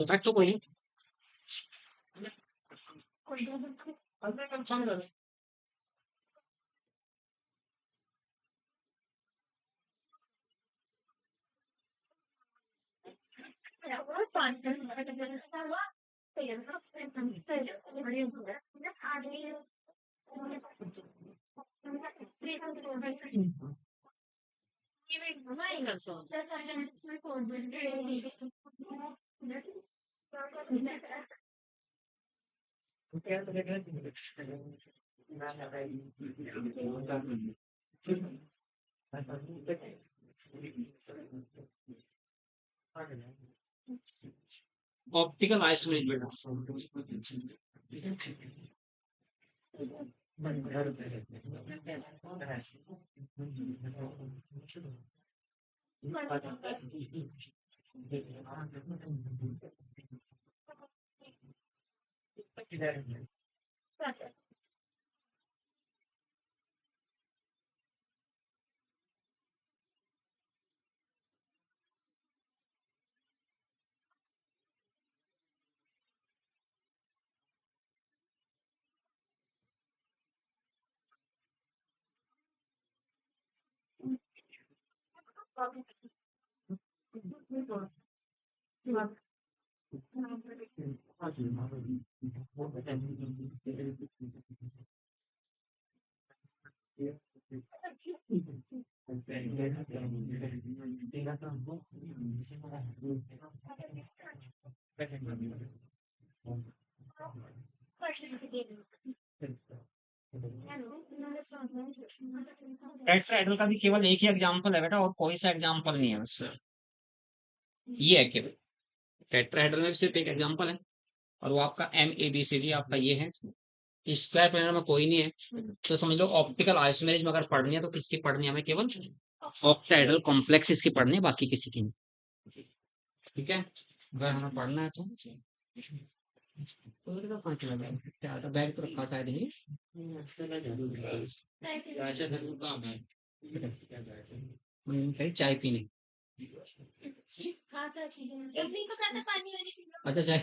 Effect तो कोई optical isolate tetrahedral का भी केवल एक ही एग्जांपल है बेटा, और कोई सा एग्जांपल नहीं है उससे। ये है केवल टेट्राहेड्रल में भी सिर्फ एक एग्जांपल है, और वो आपका MABCD आपका ये है। स्क्वायर प्लेनर में कोई नहीं है, तो समझ लो ऑप्टिकल आइसोमेरिज्म अगर पढ़नी है तो किसकी पढ़नी है हमें? केवल ऑक्टाहेड्रल कॉम्प्लेक्स इसकी पढ़नी है, बाकी किसी की नहीं। ठीक है, अगर हमें पढ़ना है तो बैग तो रखा शायद ही चाय पीने। अच्छा चाय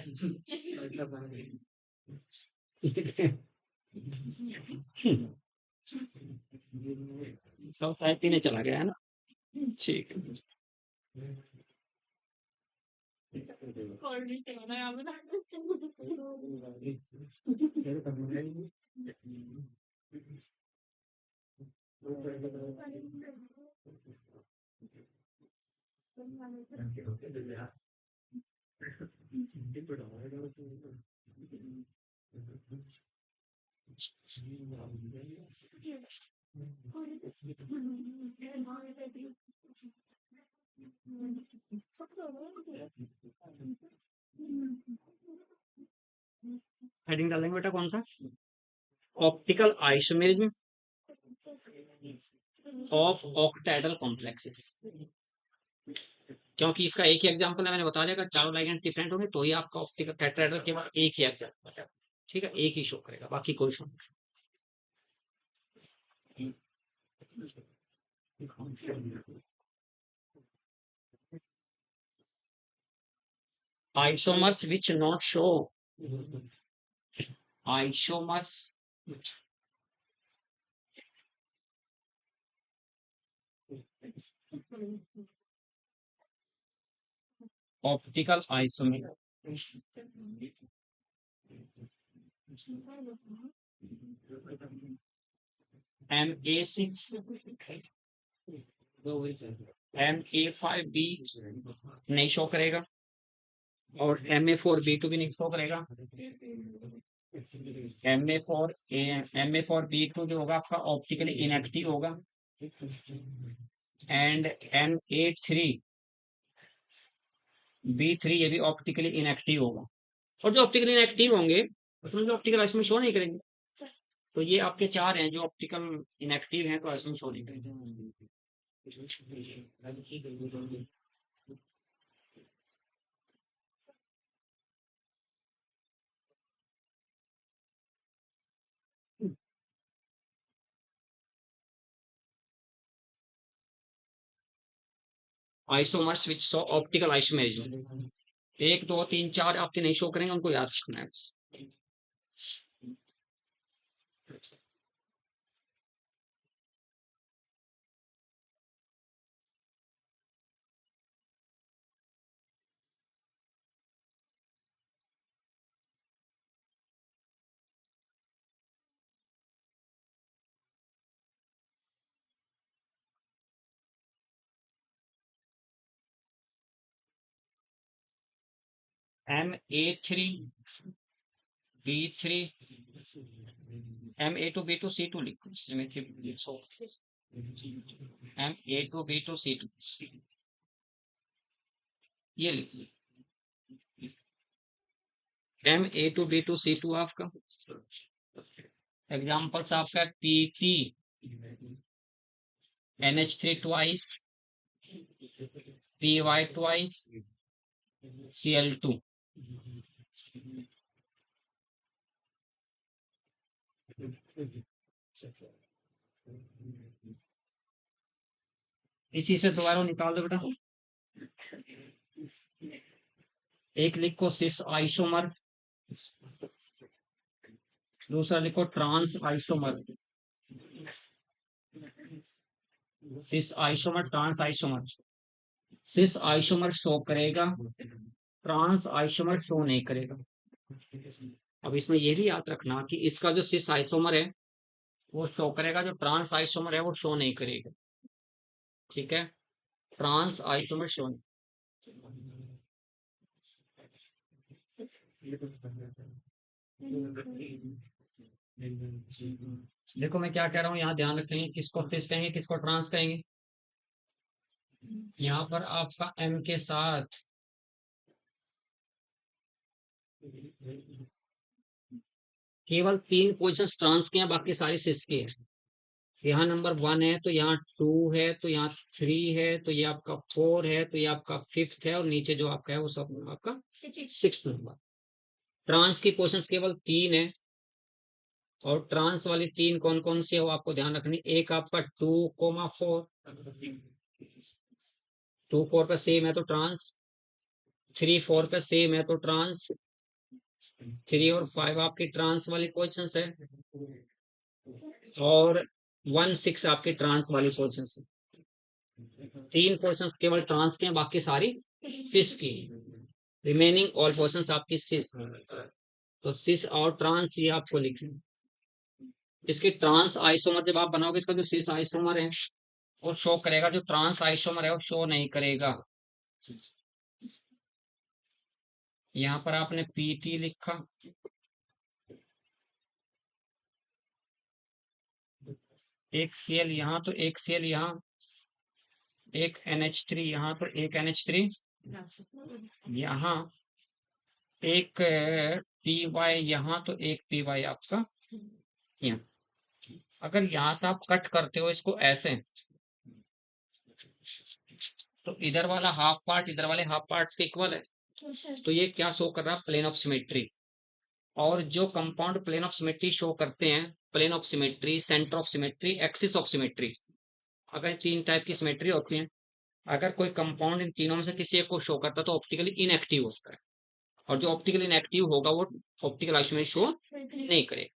सब चाय पीने चला गया है ना। ठीक है, हेडिंग डालेंगे बेटा कौन सा? Optical isomerism of octahedral complexes. क्योंकि इसका एक ही एग्जांपल है, मैंने बता दिया, अगर चारों लाइगेंड डिफरेंट होंगे तो ही आपका ऑप्टिकल टेट्राहेड्रल केवल एक ही एग्जांपल है। ठीक है, एक ही शो करेगा, बाकी कोई शो नहीं। isomers which not show isomers optical isomer Ma6 Ma5B नहीं शो करेगा, और Ma4B2 भी नहीं शो करेगा। Ma4B2 जो होगा आपका ऑप्टिकली इनएक्टिव होगा, एंड Ma3B3 ये भी ऑप्टिकली इनएक्टिव होगा। और जो ऑप्टिकली इनएक्टिव होंगे उसमें जो ऑप्टिकल आइसोमर शो नहीं करेंगे। तो ये आपके चार हैं जो ऑप्टिकल इनएक्टिव हैं, तो आइसोमर शो नहीं करेंगे। Isomers which show optical isomerism 1 2 3 4 आपके नहीं शो करेंगे, उनको याद रखना है। MA3 B3 MA2 B2 C2 लिखो, MA2 B2 C2 ये लिखिए। MA2 B2 C2 आपका एग्जाम्पल्स आपका PP NH3 twice, PY twice, Cl2। इसी से दोबारा निकाल दो बेटा। एक लिखो सिस आइसोमर, दूसरा लिखो trans isomer. Cis isomer, trans isomer. Cis isomer show करेगा, ट्रांस आइसोमर शो नहीं करेगा। अब इसमें ये भी याद रखना कि इसका जो सिस आइसोमर है वो शो करेगा, जो ट्रांस आइसोमर है वो शो नहीं करेगा। ठीक है, ट्रांस आइसोमर शो नहीं। देखो मैं क्या कह रहा हूँ, यहाँ ध्यान रखेंगे, किसको फिस कहेंगे, किसको ट्रांस कहेंगे। यहाँ पर आपका M के साथ केवल 3 पोजिशन ट्रांस के हैं, बाकी सारी सिस के हैं। यहाँ नंबर 1 है, तो यहाँ 2 है, तो यहाँ 3 है, तो ये आपका 4 है, तो ये आपका 5th है, और नीचे जो आपका है वो सब आपका 6th नंबर। ट्रांस की पोजिशन केवल 3 है, और ट्रांस वाली 3 कौन कौन सी है वो आपको ध्यान रखनी। एक आपका 2,4, 2 4 पे सेम है तो ट्रांस, 3 4 पे सेम है तो ट्रांस, 3 और 5 आपकी ट्रांस वाली पोजिशन है, और 1 6 आपकी ट्रांस वाली पोजिशन है। 3 पोजिशन केवल ट्रांस के हैं, बाकी सारी सिस की। रिमेनिंग ऑल पोजिशन आपकी सिस। तो सिस और ट्रांस ये आपको लिखना। इसकी ट्रांस आइसोमर जब आप बनाओगे, इसका जो सिस आइसोमर है वो शो करेगा, जो ट्रांस आइसोमर है वो शो नहीं करेगा। यहाँ पर आपने PT लिखा, एक Cl यहाँ, तो एक Cl यहाँ, एक NH3 यहाँ, तो एक NH3 यहाँ, एक PY यहाँ, तो एक PY आपका यहाँ। अगर यहाँ से आप कट करते हो इसको ऐसे, तो इधर वाला हाफ पार्ट इधर वाले हाफ पार्ट्स के इक्वल है, तो ये क्या शो कर रहा है, प्लेन ऑफ सिमेट्री। और जो compound plane of symmetry show करते हैं, plane of symmetry, centre of symmetry, axis of symmetry, अगर 3 टाइप की सिमेट्री होती है, अगर कोई कंपाउंड इन तीनों में से किसी एक को शो करता है तो ऑप्टिकली इनएक्टिव होता है, और जो ऑप्टिकली इनएक्टिव होगा वो ऑप्टिकल आइसोमेर शो नहीं करेगा।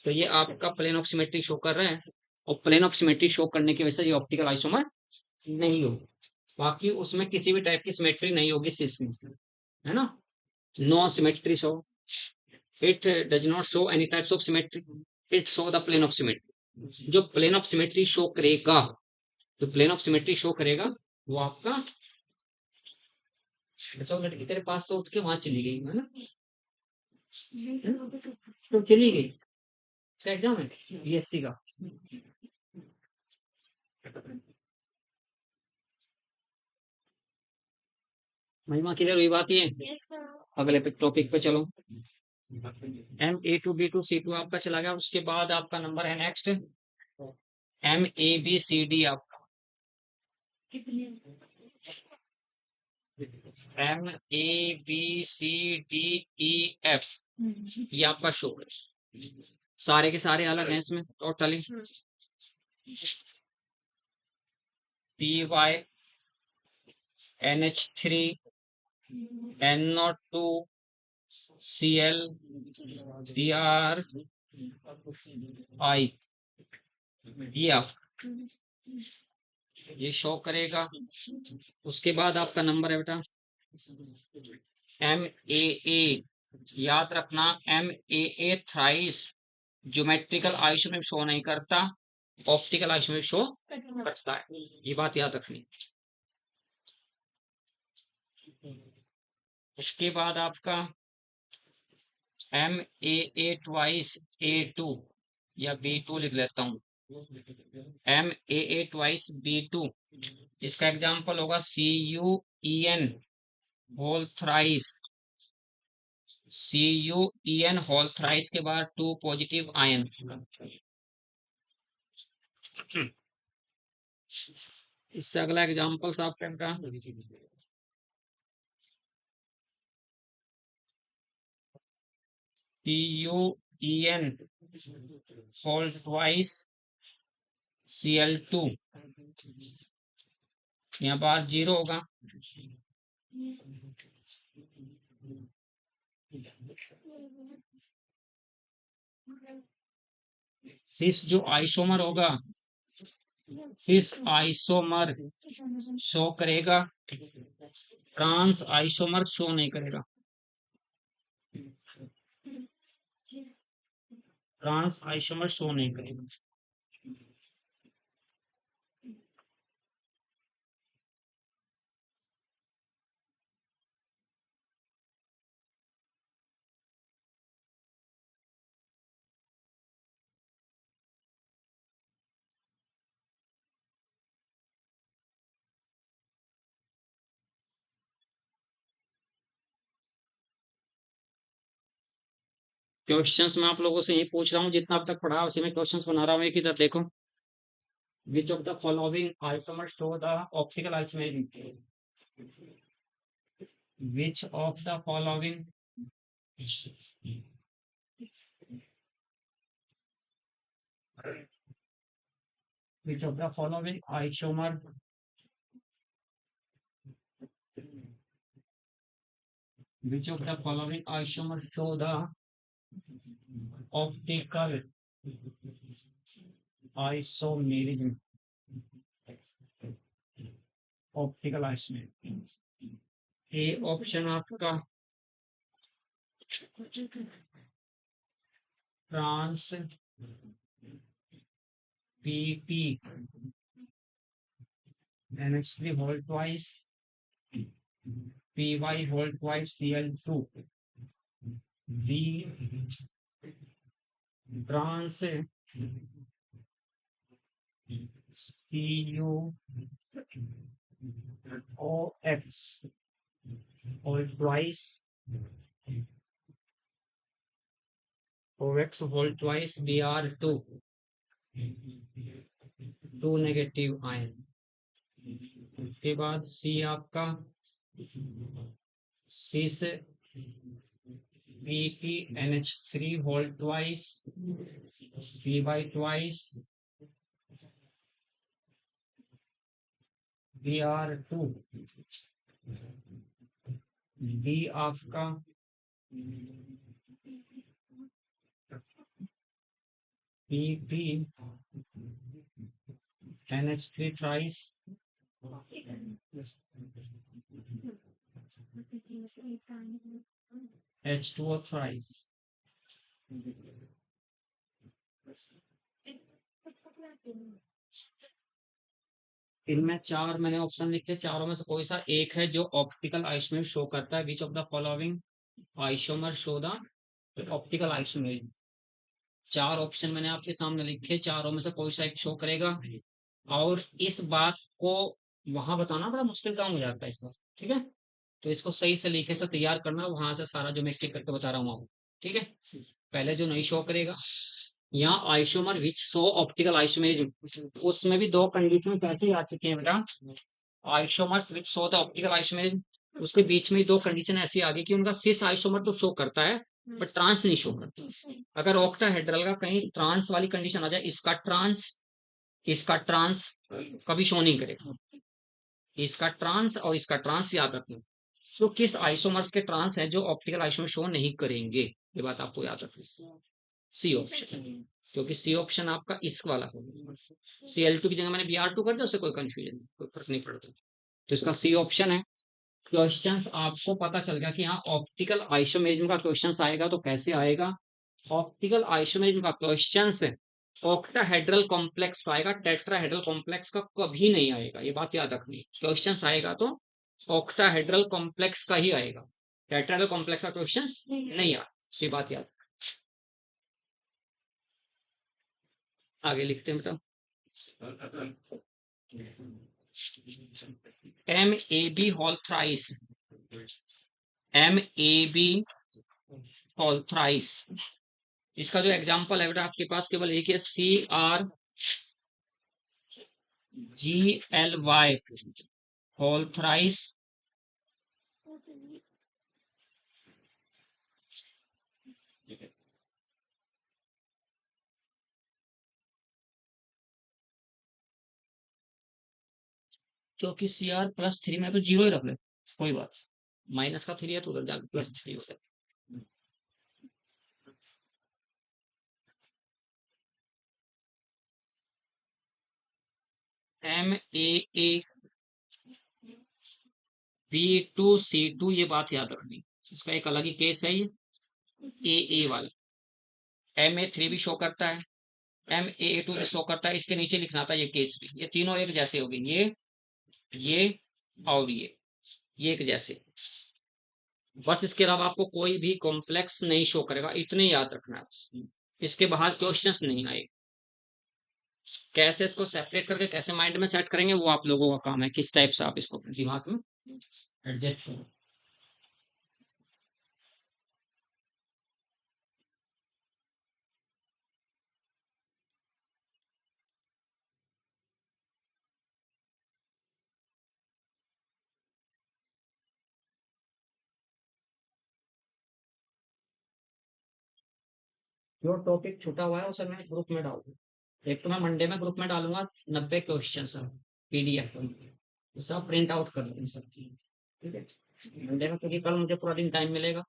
तो ये आपका प्लेन ऑफ सिमेट्री शो कर रहे हैं, और प्लेन ऑफ सिमेट्री शो करने की वजह से ये ऑप्टिकल आइसोमर नहीं होगा। बाकी उसमें किसी भी टाइप की सिमेट्री नहीं होगी सिस में, है ना। No symmetry show, it does not show any types of symmetry, it show the plane of symmetry. जो प्लेन ऑफ सिमेट्री शो करेगा, जो प्लेन ऑफ सिमेट्री शो करेगा वो आपका। अच्छा लड़की तेरे पास तो उठ के वहां चली गई है ना, तो चली गई, इसका एग्जाम है BSc का। महिमा क्लियर हुई बात ये। अगले टॉपिक पे चलो। MA2B2C2 आपका चला गया, उसके बाद आपका नंबर है नेक्स्ट MABCD आपका। MABCDEF ये आपका शो है, सारे के सारे अलग हैं इसमें totally. PY NH3 NO2 Cl Br I, ये आप ये शो करेगा। उसके बाद आपका नंबर है बेटा MAA, याद रखना MAA थ्राइस ज्योमेट्रिकल आइसो में शो नहीं करता, ऑप्टिकल आइसो में शो करता है, ये बात याद रखनी। उसके बाद आपका MAA ट्वाइस A2 या B2 लिख लेता हूँ, MAA ट्वाइस B2, इसका एग्जाम्पल होगा CuEn whole thrice, CuEn whole thrice के बाद 2 पॉजिटिव आयन। इससे अगला एग्जाम्पल साफ करना, CuEn होल ट्वाइस Cl2, यहाँ बार 0 होगा। सिस जो आइसोमर होगा, सिस आइसोमर शो करेगा, ट्रांस आइसोमर शो नहीं करेगा, ट्रांस आइसोमर शो नहीं करेगा। क्वेश्चंस मैं आप लोगों से यही पूछ रहा हूँ, जितना अब तक पढ़ा उसी में क्वेश्चंस बना रहा हूँ। एक इधर देखो, विच of the following isomer show the optical isomerism, which of the following which of the following isomer which of the following isomer show the optical isomerism, optical isomerism. A option आपका trans PP NH3 whole twice PY whole twice Cl2, B trans CuOX whole twice OX whole twice Br2, 2 negative ion. उसके बाद C आपका cis PP NH3 whole twice Py twice Br2, B आपका PP NH3 thrice H2O thrice. इनमें 4 मैंने option लिखे, चारों में से कोई सा एक है जो ऑप्टिकल आइसोमेर शो करता है। Which of the following isomer show the optical isomer. 4 option मैंने आपके सामने लिखे, चारों में से कोई सा एक शो करेगा। और इस बात को वहां बताना बड़ा मुश्किल काम हो जाता है इस बार, ठीक है। तो इसको सही से लिखे से तैयार करना, वहां से सारा जो मिस्टेक करके बता रहा हूँ आपको, ठीक है। पहले जो नहीं शो करेगा, यहाँ isomer which show optical isomerism, उसमें भी 2 कंडीशन ऐसे आ चुके हैं बेटा। Isomers which show the optical isomerism, उसके बीच में 2 कंडीशन ऐसी आ गई कि उनका सिस आइसोमर तो शो करता है बट ट्रांस नहीं शो करता। अगर ऑक्टाहेड्रल का कहीं ट्रांस वाली कंडीशन आ जाए, इसका ट्रांस कभी शो नहीं करेगा, इसका ट्रांस और इसका ट्रांस याद रखना। तो किस आइसोमर्स के ट्रांस है जो ऑप्टिकल आइसोमर शो नहीं करेंगे, ये बात आपको याद रखनी है। सी ऑप्शन, क्योंकि सी ऑप्शन आपका इस वाला होगा। Cl2 की जगह मैंने Br2 कर दिया, उससे कोई कंफ्यूजन नहीं, कोई फर्क नहीं पड़ता। तो इसका सी ऑप्शन है। क्वेश्चंस आपको पता चल गया कि हाँ ऑप्टिकल आइसोमेरिज्म का क्वेश्चंस आएगा तो कैसे आएगा। ऑप्टिकल आइसोमेरिज्म का क्वेश्चंस ऑक्टाहेड्रल कॉम्प्लेक्स का आएगा, टेट्राहेड्रल कॉम्प्लेक्स का कभी नहीं आएगा, ये बात याद रखनी। क्वेश्चंस आएगा तो ऑक्टाहेड्रल कॉम्प्लेक्स का ही आएगा, टेट्राहेड्रल कॉम्प्लेक्स का क्वेश्चंस नहीं आएगा, ये बात याद। आगे लिखते हैं बेटा। M A B whole thrice, M A B whole thrice, इसका जो एग्जाम्पल है बेटा आपके पास केवल एक है, CRGLY होल थ्राइस, क्योंकि CR+3 में तो जीरो ही रख ले, कोई बात, माइनस का 3 है तो उधर जाकर +3 हो जाए। MAA B2C2, ये बात याद रखनी, इसका एक अलग ही केस है ये AA वाला। MA3 भी शो करता है, MAA2 भी शो करता है, इसके नीचे लिखना था ये केस भी, ये तीनों एक जैसे हो गए, ये और ये एक जैसे, बस इसके अलावा आपको कोई भी कॉम्प्लेक्स नहीं शो करेगा, इतने याद रखना है, इसके बाहर क्वेश्चंस नहीं आए। कैसे इसको सेपरेट करके कैसे माइंड में सेट करेंगे वो आप लोगों का काम है, किस टाइप से आप इसको दिमाग में एडजस्ट करें। जो टॉपिक छूटा हुआ है उसे मैं ग्रुप में डाल दूँ, एक तो मैं मंडे में ग्रुप में डालूंगा 90 क्वेश्चन सब PDF में, सब प्रिंट आउट कर देंगे सब चीज, ठीक है मंडे में, क्योंकि कल मुझे पूरा दिन टाइम मिलेगा,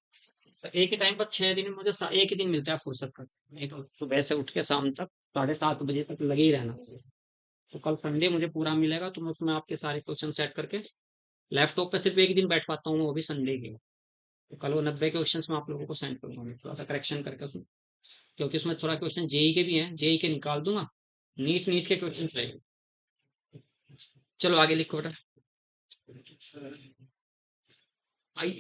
तो एक ही टाइम पर 6 दिन में मुझे एक ही दिन मिलता है फुर्सत का, नहीं तो सुबह से उठ के शाम तक 7:30 बजे तक लगे ही रहना। तो कल संडे मुझे पूरा मिलेगा, तो मैं उसमें आपके सारे क्वेश्चन सेट करके लैपटॉप पे सिर्फ एक ही दिन बैठ पाता हूँ, वो भी संडे के, तो कल वो 90 क्वेश्चन मैं आप लोगों को सेंड करूंगा, थोड़ा सा करेक्शन करके उसमें, क्योंकि उसमें थोड़ा क्वेश्चन जेई के भी हैं, जेई के निकाल दूंगा, नीट नीट के क्वेश्चन रहेंगे। चलो आगे लिखो बेटा।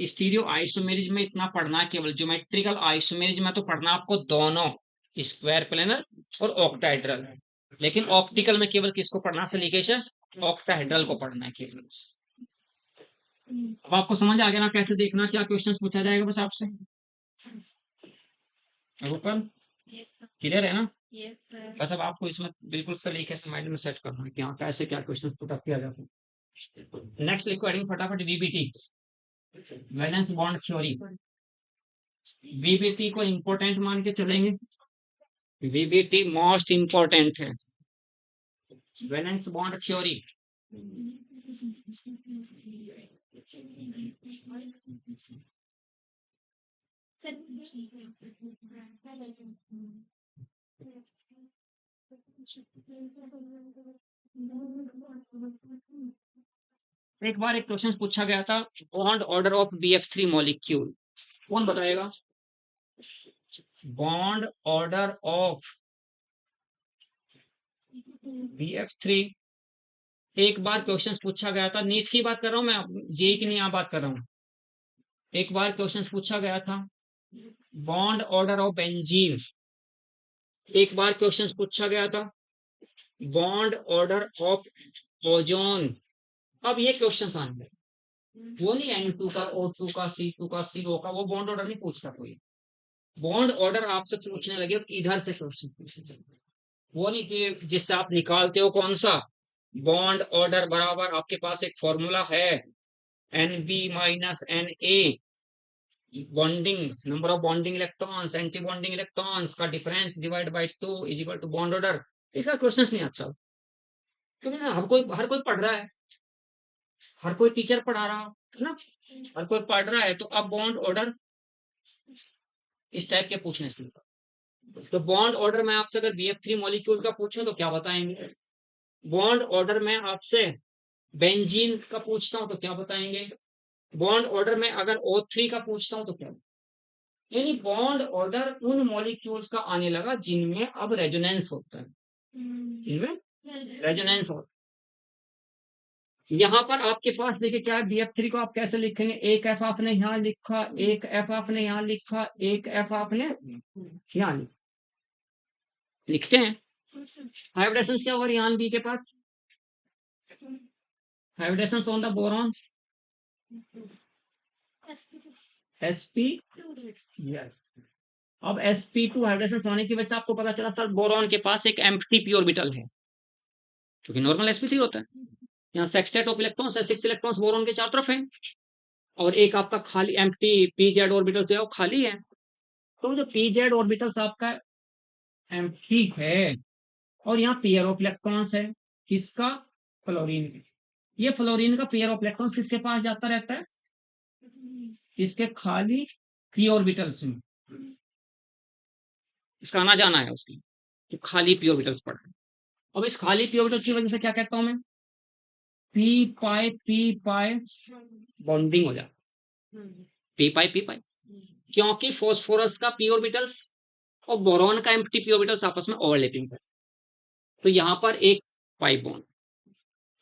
स्टीरियो आइसोमेरिज में इतना पढ़ना है, केवल ज्योमेट्रिकल आइसोमेरिज में तो पढ़ना आपको दोनों, स्क्वायर प्लेनर और ऑक्टाहेड्रल, लेकिन ऑप्टिकल में केवल किसको पढ़ना सलीकेशन, ऑक्टाहेड्रल को पढ़ना है केवल। अब आपको समझ आ गया ना कैसे देखना, क्या क्वेश्चंस पूछा जाएगा बस आपसे, ऊपर क्लियर है ना। बस अब आपको इसमें बिल्कुल सलीके से माइंड में सेट करना है कि हाँ कैसे क्या क्वेश्चन पुट अप किया जाता है। नेक्स्ट लिखो हेडिंग फटाफट, VBT valence bond theory, VBT को इंपॉर्टेंट मान के चलेंगे, VBT मोस्ट इंपॉर्टेंट है, वैलेंस बॉन्ड थ्योरी। एक बार एक क्वेश्चन पूछा गया था, bond order of BF3 molecule, कौन बताएगा, बॉन्ड ऑर्डर ऑफ BF3, एक बार क्वेश्चन पूछा गया था, नीट की बात कर रहा हूं मैं, जेई की नहीं यहाँ बात कर रहा हूँ, एक बार क्वेश्चन पूछा गया था बॉन्ड ऑर्डर ऑफ बेंजीन, एक बार क्वेश्चन पूछा गया था बॉन्ड ऑर्डर ऑफ ओजोन। अब ये क्वेश्चन आने लगे, वो नहीं N2 का, O2 का, C2 का, CO का, वो बॉन्ड ऑर्डर नहीं पूछता कोई, बॉन्ड ऑर्डर आपसे पूछने लगे कि इधर से क्वेश्चन पूछने, वो नहीं कि जिससे आप निकालते हो कौन सा, बॉन्ड ऑर्डर बराबर आपके पास एक फॉर्मूला है, NB-NA, bonding number of bonding electrons, anti bonding electrons का difference divide by 2 is equal to bond order, इसका क्वेश्चन नहीं आता, क्योंकि हर कोई पढ़ रहा है, हर कोई टीचर पढ़ा रहा है ना, हर कोई पढ़ रहा है, तो अब बॉन्ड ऑर्डर इस टाइप के पूछने शुरू कर। तो बॉन्ड ऑर्डर में आपसे अगर BF3 मॉलिक्यूल का पूछूं तो क्या बताएंगे? बॉन्ड ऑर्डर में आपसे बेंजीन का पूछता हूं तो क्या बताएंगे? बॉन्ड ऑर्डर में अगर O3 का पूछता हूं तो क्या? यानी बॉन्ड ऑर्डर उन मॉलिक्यूल्स का आने लगा जिनमें अब रेजोनेंस होता है, जिनमें रेजोनेंस होता है। यहाँ पर आपके पास देखिए क्या है, BF3 को आप कैसे लिखेंगे? एक एफ आपने यहाँ लिखा, एक एफ आपने यहाँ लिखा, एक एफ आपने यहाँ लिखा, लिखते हैं। हाइब्रिडेशंस क्या होगा यहाँ बी के पास? Hybridisations on the boron sp, yes. अब sp2 हाइब्रिडेशन होने की वजह से आपको पता चला सर बोरॉन के पास एक एम्प्टी पी ऑर्बिटल है, क्योंकि नॉर्मल sp3 होता है। यहाँ सेक्सटेट ऑफ इलेक्ट्रॉन्स है, 6 इलेक्ट्रॉन्स बोरॉन के चारों तरफ है, और एक आपका खाली एम्प्टी pz ऑर्बिटल जो है वो खाली है। तो जो pz ऑर्बिटल आपका एम्प्टी है, और यहाँ पेयर ऑफ इलेक्ट्रॉन्स है, किसका? फ्लोरीन। ये फ्लोरीन का पेयर ऑफ इलेक्ट्रॉन्स किसके पास जाता रहता है? इसके खाली p ऑर्बिटल्स में, इसका आना जाना है उसकी, तो खाली p ऑर्बिटल्स पड़ रहे हैं। अब इस खाली p ऑर्बिटल्स की वजह से क्या कहता हूं मैं? p पाई बॉन्डिंग हो जाता, p पाई, क्योंकि फॉस्फोरस का p ऑर्बिटल्स और बोरॉन का एम्प्टी p ऑर्बिटल्स आपस में ओवरलैपिंग है, तो यहाँ पर एक पाई बॉन्ड।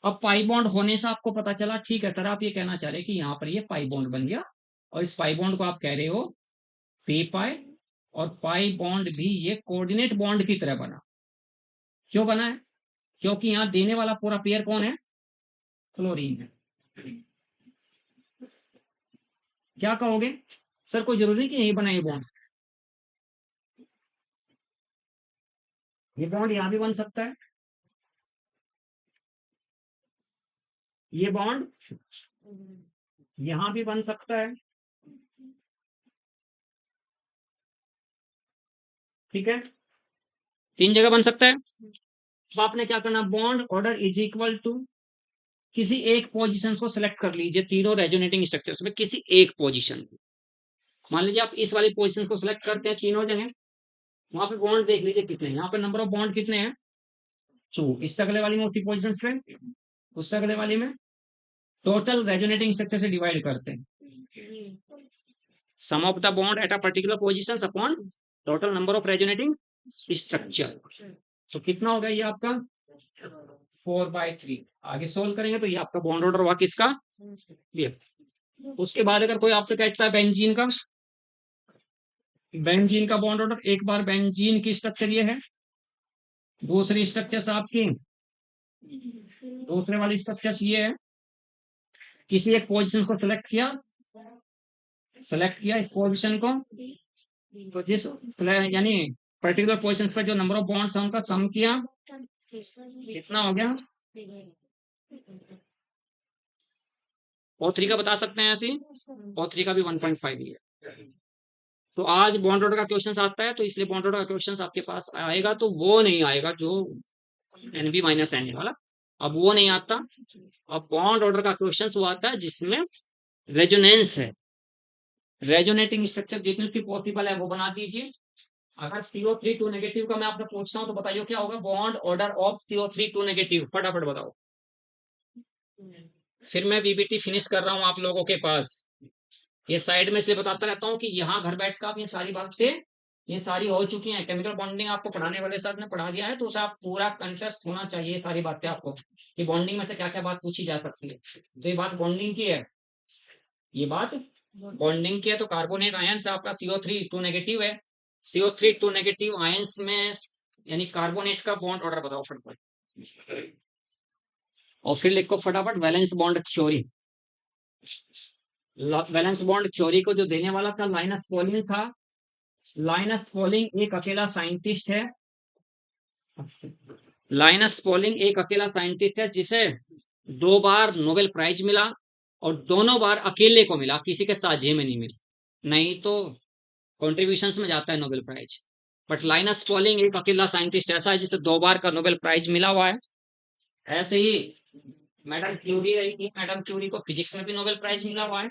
अब पाई बॉन्ड होने से आपको पता चला, ठीक है, तरह आप ये कहना चाह रहे हैं कि यहाँ पर ये पाई बॉन्ड बन गया, और इस पाई बॉन्ड को आप कह रहे हो p पाई, और पाई बॉन्ड भी ये कोऑर्डिनेट बॉन्ड की तरह बना। क्यों बना है? क्योंकि यहाँ देने वाला पूरा पेयर कौन है? फ्लोरीन है। क्या कहोगे सर, कोई जरूरी नहीं कि यही बना ये बॉन्ड, ये बॉन्ड यहां भी बन सकता है, ये बॉन्ड यहां भी बन सकता है, ठीक है, 3 जगह बन सकता है। तो आपने क्या करना, bond order is equal to किसी एक पोजीशन को सिलेक्ट कर लीजिए, तीनों रेजोनेटिंग स्ट्रक्चर्स में किसी एक पोजीशन को। मान लीजिए आप इस वाली पोजीशन को सिलेक्ट करते हैं तीनों जगह, वहां पे बॉन्ड देख लीजिए कितने, यहाँ पे नंबर ऑफ बॉन्ड कितने हैं? 2। इससे अगले वाली में उसी पोजीशन पे, उससे अगले वाली में, टोटल रेजोनेटिंग स्ट्रक्चर से डिवाइड करते हैं, sum of the bond at a particular position upon total number of resonating structure. तो कितना हो गया ये आपका? 4/3। आगे सोल्व करेंगे तो ये आपका बॉन्ड ऑर्डर हुआ किसका? ये। उसके बाद अगर कोई आपसे कहता है बेंजीन का, बेंजीन का बॉन्ड ऑर्डर, एक बार बेंजीन की स्ट्रक्चर ये है, दूसरी स्ट्रक्चर आपकी, दूसरे वाली स्ट्रक्चर ये है, किसी एक पोजीशन को सेलेक्ट किया इस पोजीशन को, तो जिस यानी पर्टिकुलर पोजीशन पर जो नंबर ऑफ बॉन्ड्स है उनका सम किया, कितना हो गया? O3 का बता सकते हैं ऐसे, O3 का भी 1.5 ही है। तो आज बॉन्ड ऑर्डर का क्वेश्चन आता है, तो इसलिए बॉन्ड ऑर्डर का क्वेश्चन आपके पास आएगा, तो वो नहीं आएगा जो NB माइनस NA वाला, अब वो नहीं आता। अब बॉन्ड ऑर्डर का क्वेश्चन वो आता है जिसमें रेजोनेंस है, रेजोनेटिंग स्ट्रक्चर जितनी भी पॉसिबल है वो बना दीजिए। अगर CO3 2 नेगेटिव का मैं आपसे पूछता हूँ तो बताइए क्या होगा? Bond order of CO3 2 negative, फटाफट बताओ। फिर मैं VBT फिनिश कर रहा हूँ आप लोगों के पास, ये साइड में इसलिए बताता रहता हूँ कि यहाँ घर बैठ कर आप ये सारी बातें ये सारी हो चुकी हैं, केमिकल बॉन्डिंग आपको पढ़ाने वाले सर ने पढ़ा दिया है, तो उसे आप पूरा कंटेस्ट होना चाहिए सारी बातें आपको, कि बॉन्डिंग में से क्या क्या बात पूछी जा सकती है। तो ये बात बॉन्डिंग की है, ये बात बॉन्डिंग की है। तो कार्बोनेट आयंस आपका CO3 2 नेगेटिव है, CO3 2 नेगेटिव आयंस में यानी कार्बोनेट का बॉन्ड ऑर्डर बताओ फटाफट, और फिर लिखो फटाफट valence bond theory. Valence bond theory को जो देने वाला था लाइनस पॉलिंग था। लाइनस पॉलिंग एक अकेला साइंटिस्ट है, लाइनस पॉलिंग एक अकेला साइंटिस्ट है जिसे 2 बार नोबेल प्राइज मिला, और दोनों बार अकेले को मिला, किसी के साझे में नहीं मिला, नहीं तो कॉन्ट्रीब्यूशंस में जाता है Nobel prize. But Linus Pauling एक अकेला साइंटिस्ट ऐसा है जिसे 2 बार का नोबेल प्राइज मिला हुआ है। ऐसे ही मैडम क्यूरी रही थी, मैडम क्यूरी को फिजिक्स में भी नोबेल प्राइज मिला हुआ है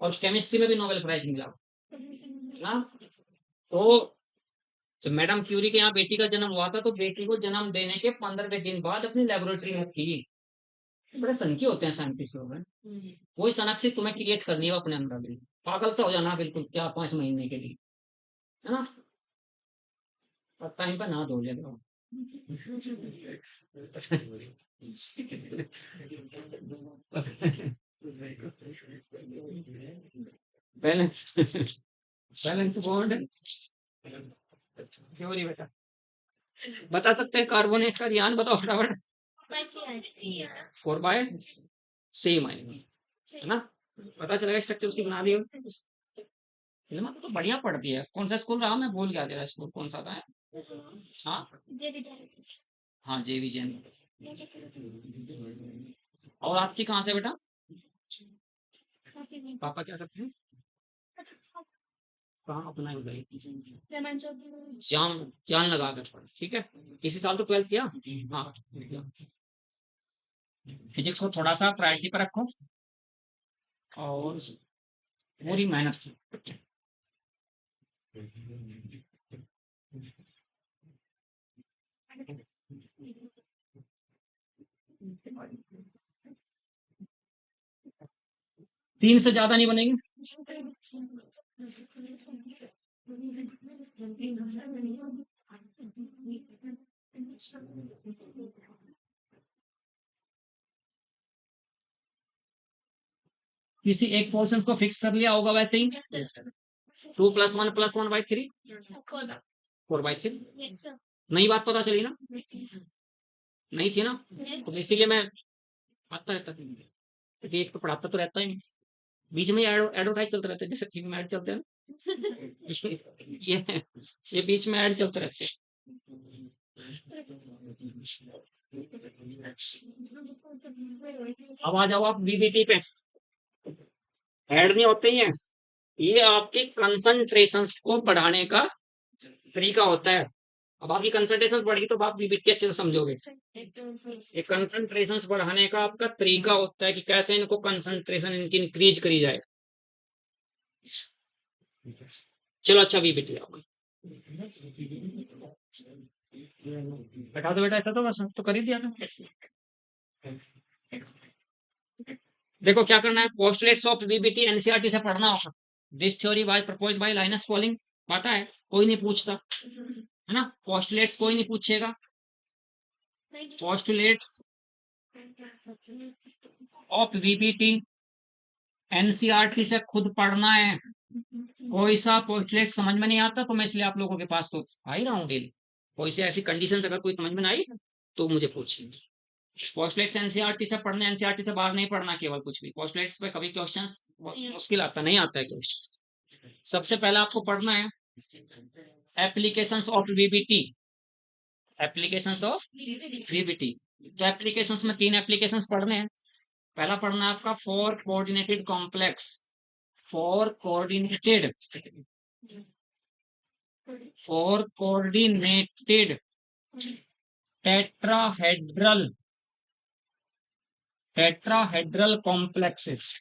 और केमिस्ट्री में भी नोबेल प्राइज मिला हुआ है ना। तो जब मैडम क्यूरी के यहाँ बेटी का जन्म हुआ था तो बेटी को जन्म देने के 15 दिन बाद अपनी लेबोरेटरी में थी। बड़े सनकी होते हैं साइंटिस्ट लोग हैं। वही सनक से तुम्हें क्रिएट करनी है अपने अंदर भी, पागल सा हो जाना बिल्कुल 4-5 महीने के लिए, है ना। और टाइम पर ना धो लिया करो। बैलेंस बैलेंस बॉन्ड थ्योरी बता बता सकते हैं, कार्बोनेट का रियान बताओ फटाफट। 4 बाय सेम आएगी, है ना। पता चलेगा स्ट्रक्चर उसकी बना दी हो। फिल्म तो बढ़िया पढ़ती है। कौन सा स्कूल रहा, मैं भूल गया तेरा स्कूल कौन सा था। हाँ हाँ, जेवी जैन। और आपकी कहाँ से बेटा, पापा क्या करते हैं, कहाँ अपना ही भाई, जान जान लगा कर पढ़, ठीक है। इसी साल तो 12th किया। हाँ, फिजिक्स को थोड़ा सा प्रायोरिटी पर रखो और पूरी मेहनत। 3 से ज्यादा नहीं बनेगी। किसी एक पोर्शन को फिक्स कर लिया होगा वैसे ही। 2+1+1/3 4/3। नई बात पता चली ना, नहीं थी ना, तो इसीलिए मैं आता रहता था। एक तो पढ़ाता तो रहता ही नहीं, बीच में एडवर्टाइज चलते रहते हैं, जैसे टीवी में ऐड चलते हैं ना। ये बीच में ऐड चलते रहते हैं। अब आ जाओ आप बीबीटी पे। ऐड नहीं होते ही हैं, ये आपके कंसंट्रेशन को बढ़ाने का तरीका होता है। अब आपकी कंसंट्रेशन बढ़ी तो आप बीबीटी अच्छे से समझोगे। ये कंसंट्रेशन बढ़ाने का आपका तरीका होता है कि कैसे इनको कंसंट्रेशन इनकी इंक्रीज करी जाए। चलो अच्छा, बीबीटी आओगे, बैठा दो बेटा, ऐसा तो बस तो कर ही दिया था। देखो क्या करना है, पोस्टुलेट्स ऑफ बीबीटी एनसीईआरटी से पढ़ना होगा। This theory was proposed by Linus Pauling, पता है, कोई नहीं पूछता, है ना। पोस्टुलेट्स कोई नहीं पूछेगा, पोस्टुलेट्स ऑफ बीबीटी एनसीईआरटी से खुद पढ़ना है। कोई सा पोस्टुलेट समझ में नहीं आता तो मैं इसलिए आप लोगों के पास तो आ ही रहा हूँ डेली। कोई सी ऐसी कंडीशन अगर कोई समझ में ना आई तो मुझे पूछिए। पोस्टलेट्स एनसीईआरटी से पढ़ने, एनसीईआरटी से बाहर नहीं पढ़ना केवल कुछ भी। पोस्टलेट्स पे कभी क्वेश्चंस मुश्किल आता नहीं आता है क्वेश्चन। सबसे पहले आपको पढ़ना है applications of VBT, applications of VBT. तो एप्लीकेशंस में 3 एप्लीकेशंस पढ़ने हैं। पहला पढ़ना है आपका four coordinated complex, four coordinated tetrahedral tetrahedral complexes.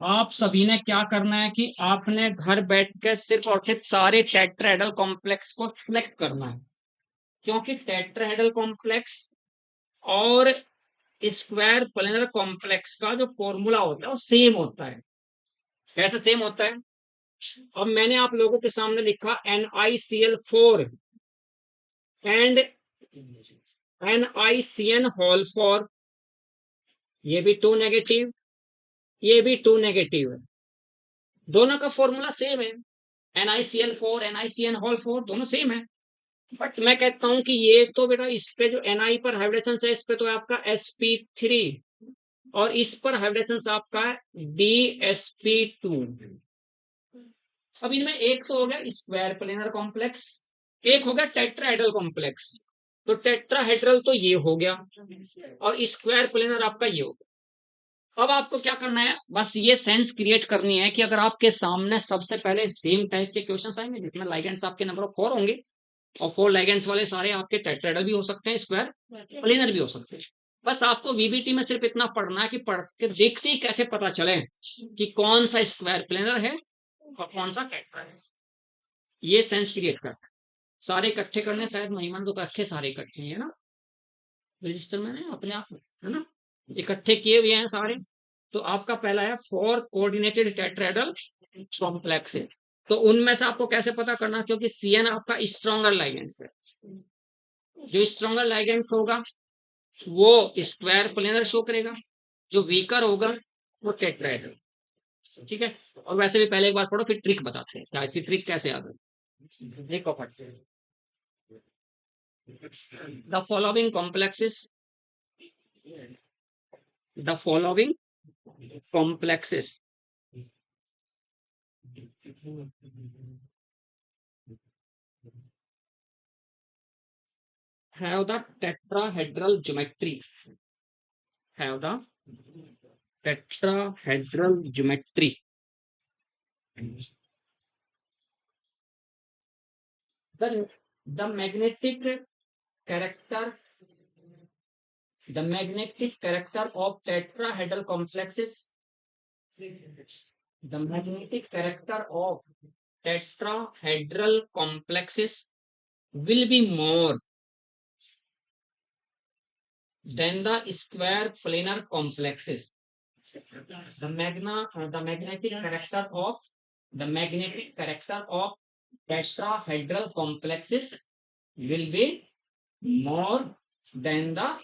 आप सभी ने क्या करना है कि आपने घर बैठ के सिर्फ और सिर्फ सारे टेट्राहेड्रल कॉम्प्लेक्स को सिलेक्ट करना है, क्योंकि टेट्राहेड्रल कॉम्प्लेक्स और स्क्वायर प्लेनर कॉम्प्लेक्स का जो फॉर्मूला होता है वो सेम होता है। कैसे सेम होता है, अब मैंने आप लोगों के सामने लिखा NiCl4 एंड NiCN(4), ये भी 2 नेगेटिव, ये भी 2 नेगेटिव है, दोनों का फॉर्मूला सेम है। NiCl4 NiCN(4) दोनों सेम है। बट मैं कहता हूं कि ये तो बेटा इस पे जो Ni पर हाइब्रिडेशन है इस पे तो आपका sp3 और इस पर हाइब्रिडेशन आपका DsP2। अब इनमें एक तो हो गया स्क्वायर प्लेनर कॉम्प्लेक्स, एक हो गया टेट्राहेड्रल कॉम्प्लेक्स। तो टेट्राहेड्रल तो ये हो गया और स्क्वायर प्लेनर आपका ये हो गया। अब आपको क्या करना है, बस ये सेंस क्रिएट करनी है कि अगर आपके सामने सबसे पहले सेम टाइप के क्वेश्चंस आएंगे जिसमें लाइगेंड्स आपके नंबर ऑफ 4 होंगे और 4 लाइगेंड्स वाले सारे आपके टेट्राहेड्रल भी हो सकते हैं, स्क्वायर प्लेनर भी हो सकते हैं। बस आपको वीबीटी में सिर्फ इतना पढ़ना है कि पढ़ के देखते ही कैसे पता चले कि कौन सा स्क्वायर प्लेनर है और कौन सा टेट्रा है। ये सेंस क्रिएट करता है। सारे इकट्ठे करने, शायद महिमान को रखे सारे इकट्ठे है ना, रजिस्टर में नहीं, अपने आप है ना, इकट्ठे किए हुए हैं सारे। तो आपका पहला है फोर कोऑर्डिनेटेड टेट्राहेड्रल कॉम्प्लेक्स है। तो उनमें से आपको कैसे पता करना, क्योंकि सीएन आपका स्ट्रॉन्गर लाइगेंड्स है। जो स्ट्रॉन्गर लाइगेंड्स होगा वो स्क्वायर प्लेनर शो करेगा, जो वीकर होगा वो टेट्राहेड्रल। ठीक है। और वैसे भी पहले एक बार पढ़ो, फिर ट्रिक बताते हैं क्या इसकी ट्रिक कैसे याद है। देखो फटते हैं। The following complexes, the following complexes have the tetrahedral geometry, have the tetrahedral geometry. The magnetic character, the magnetic character of tetrahedral complexes, the magnetic character of tetrahedral complexes will be more than the square planar complexes. The magnetic character of tetrahedral complexes will be more than the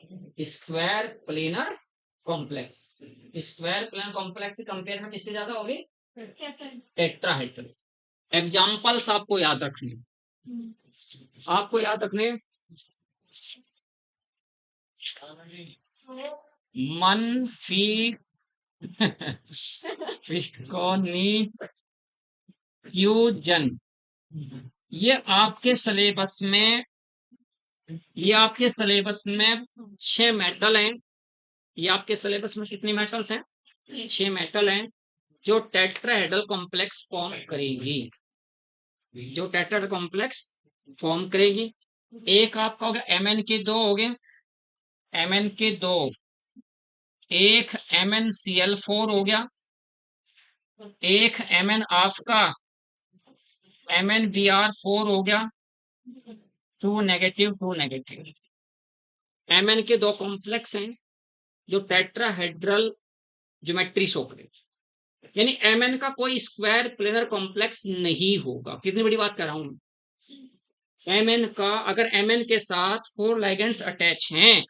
square planar complex. Square planar complex से compare में किससे ज्यादा होगी? Tetrahedral. Examples आपको याद रखने, आपको याद रखने मनफी फ्यूजन। ये आपके सिलेबस में, ये आपके सिलेबस में 6 मेटल हैं। ये आपके सिलेबस में कितनी मेटल्स हैं? 6 मेटल हैं जो टेट्राहेड्रल कॉम्प्लेक्स फॉर्म करेगी, जो टेट्राहेड्रल कॉम्प्लेक्स फॉर्म करेगी। एक आपका हो गया Mn के 2 हो गए, Mn के 2, एक MnCl4 हो गया, एक Mn आपका MnBr4 हो गया, 2 नेगेटिव 2 नेगेटिव। Mn के 2 कॉम्प्लेक्स हैं जो टेट्राहेड्रल ज्योमेट्री शो करेगी, यानी Mn का कोई स्क्वायर प्लेनर कॉम्प्लेक्स नहीं होगा। कितनी बड़ी बात कर रहा हूं। Mn का अगर Mn के साथ 4 लाइगेंड्स अटैच हैं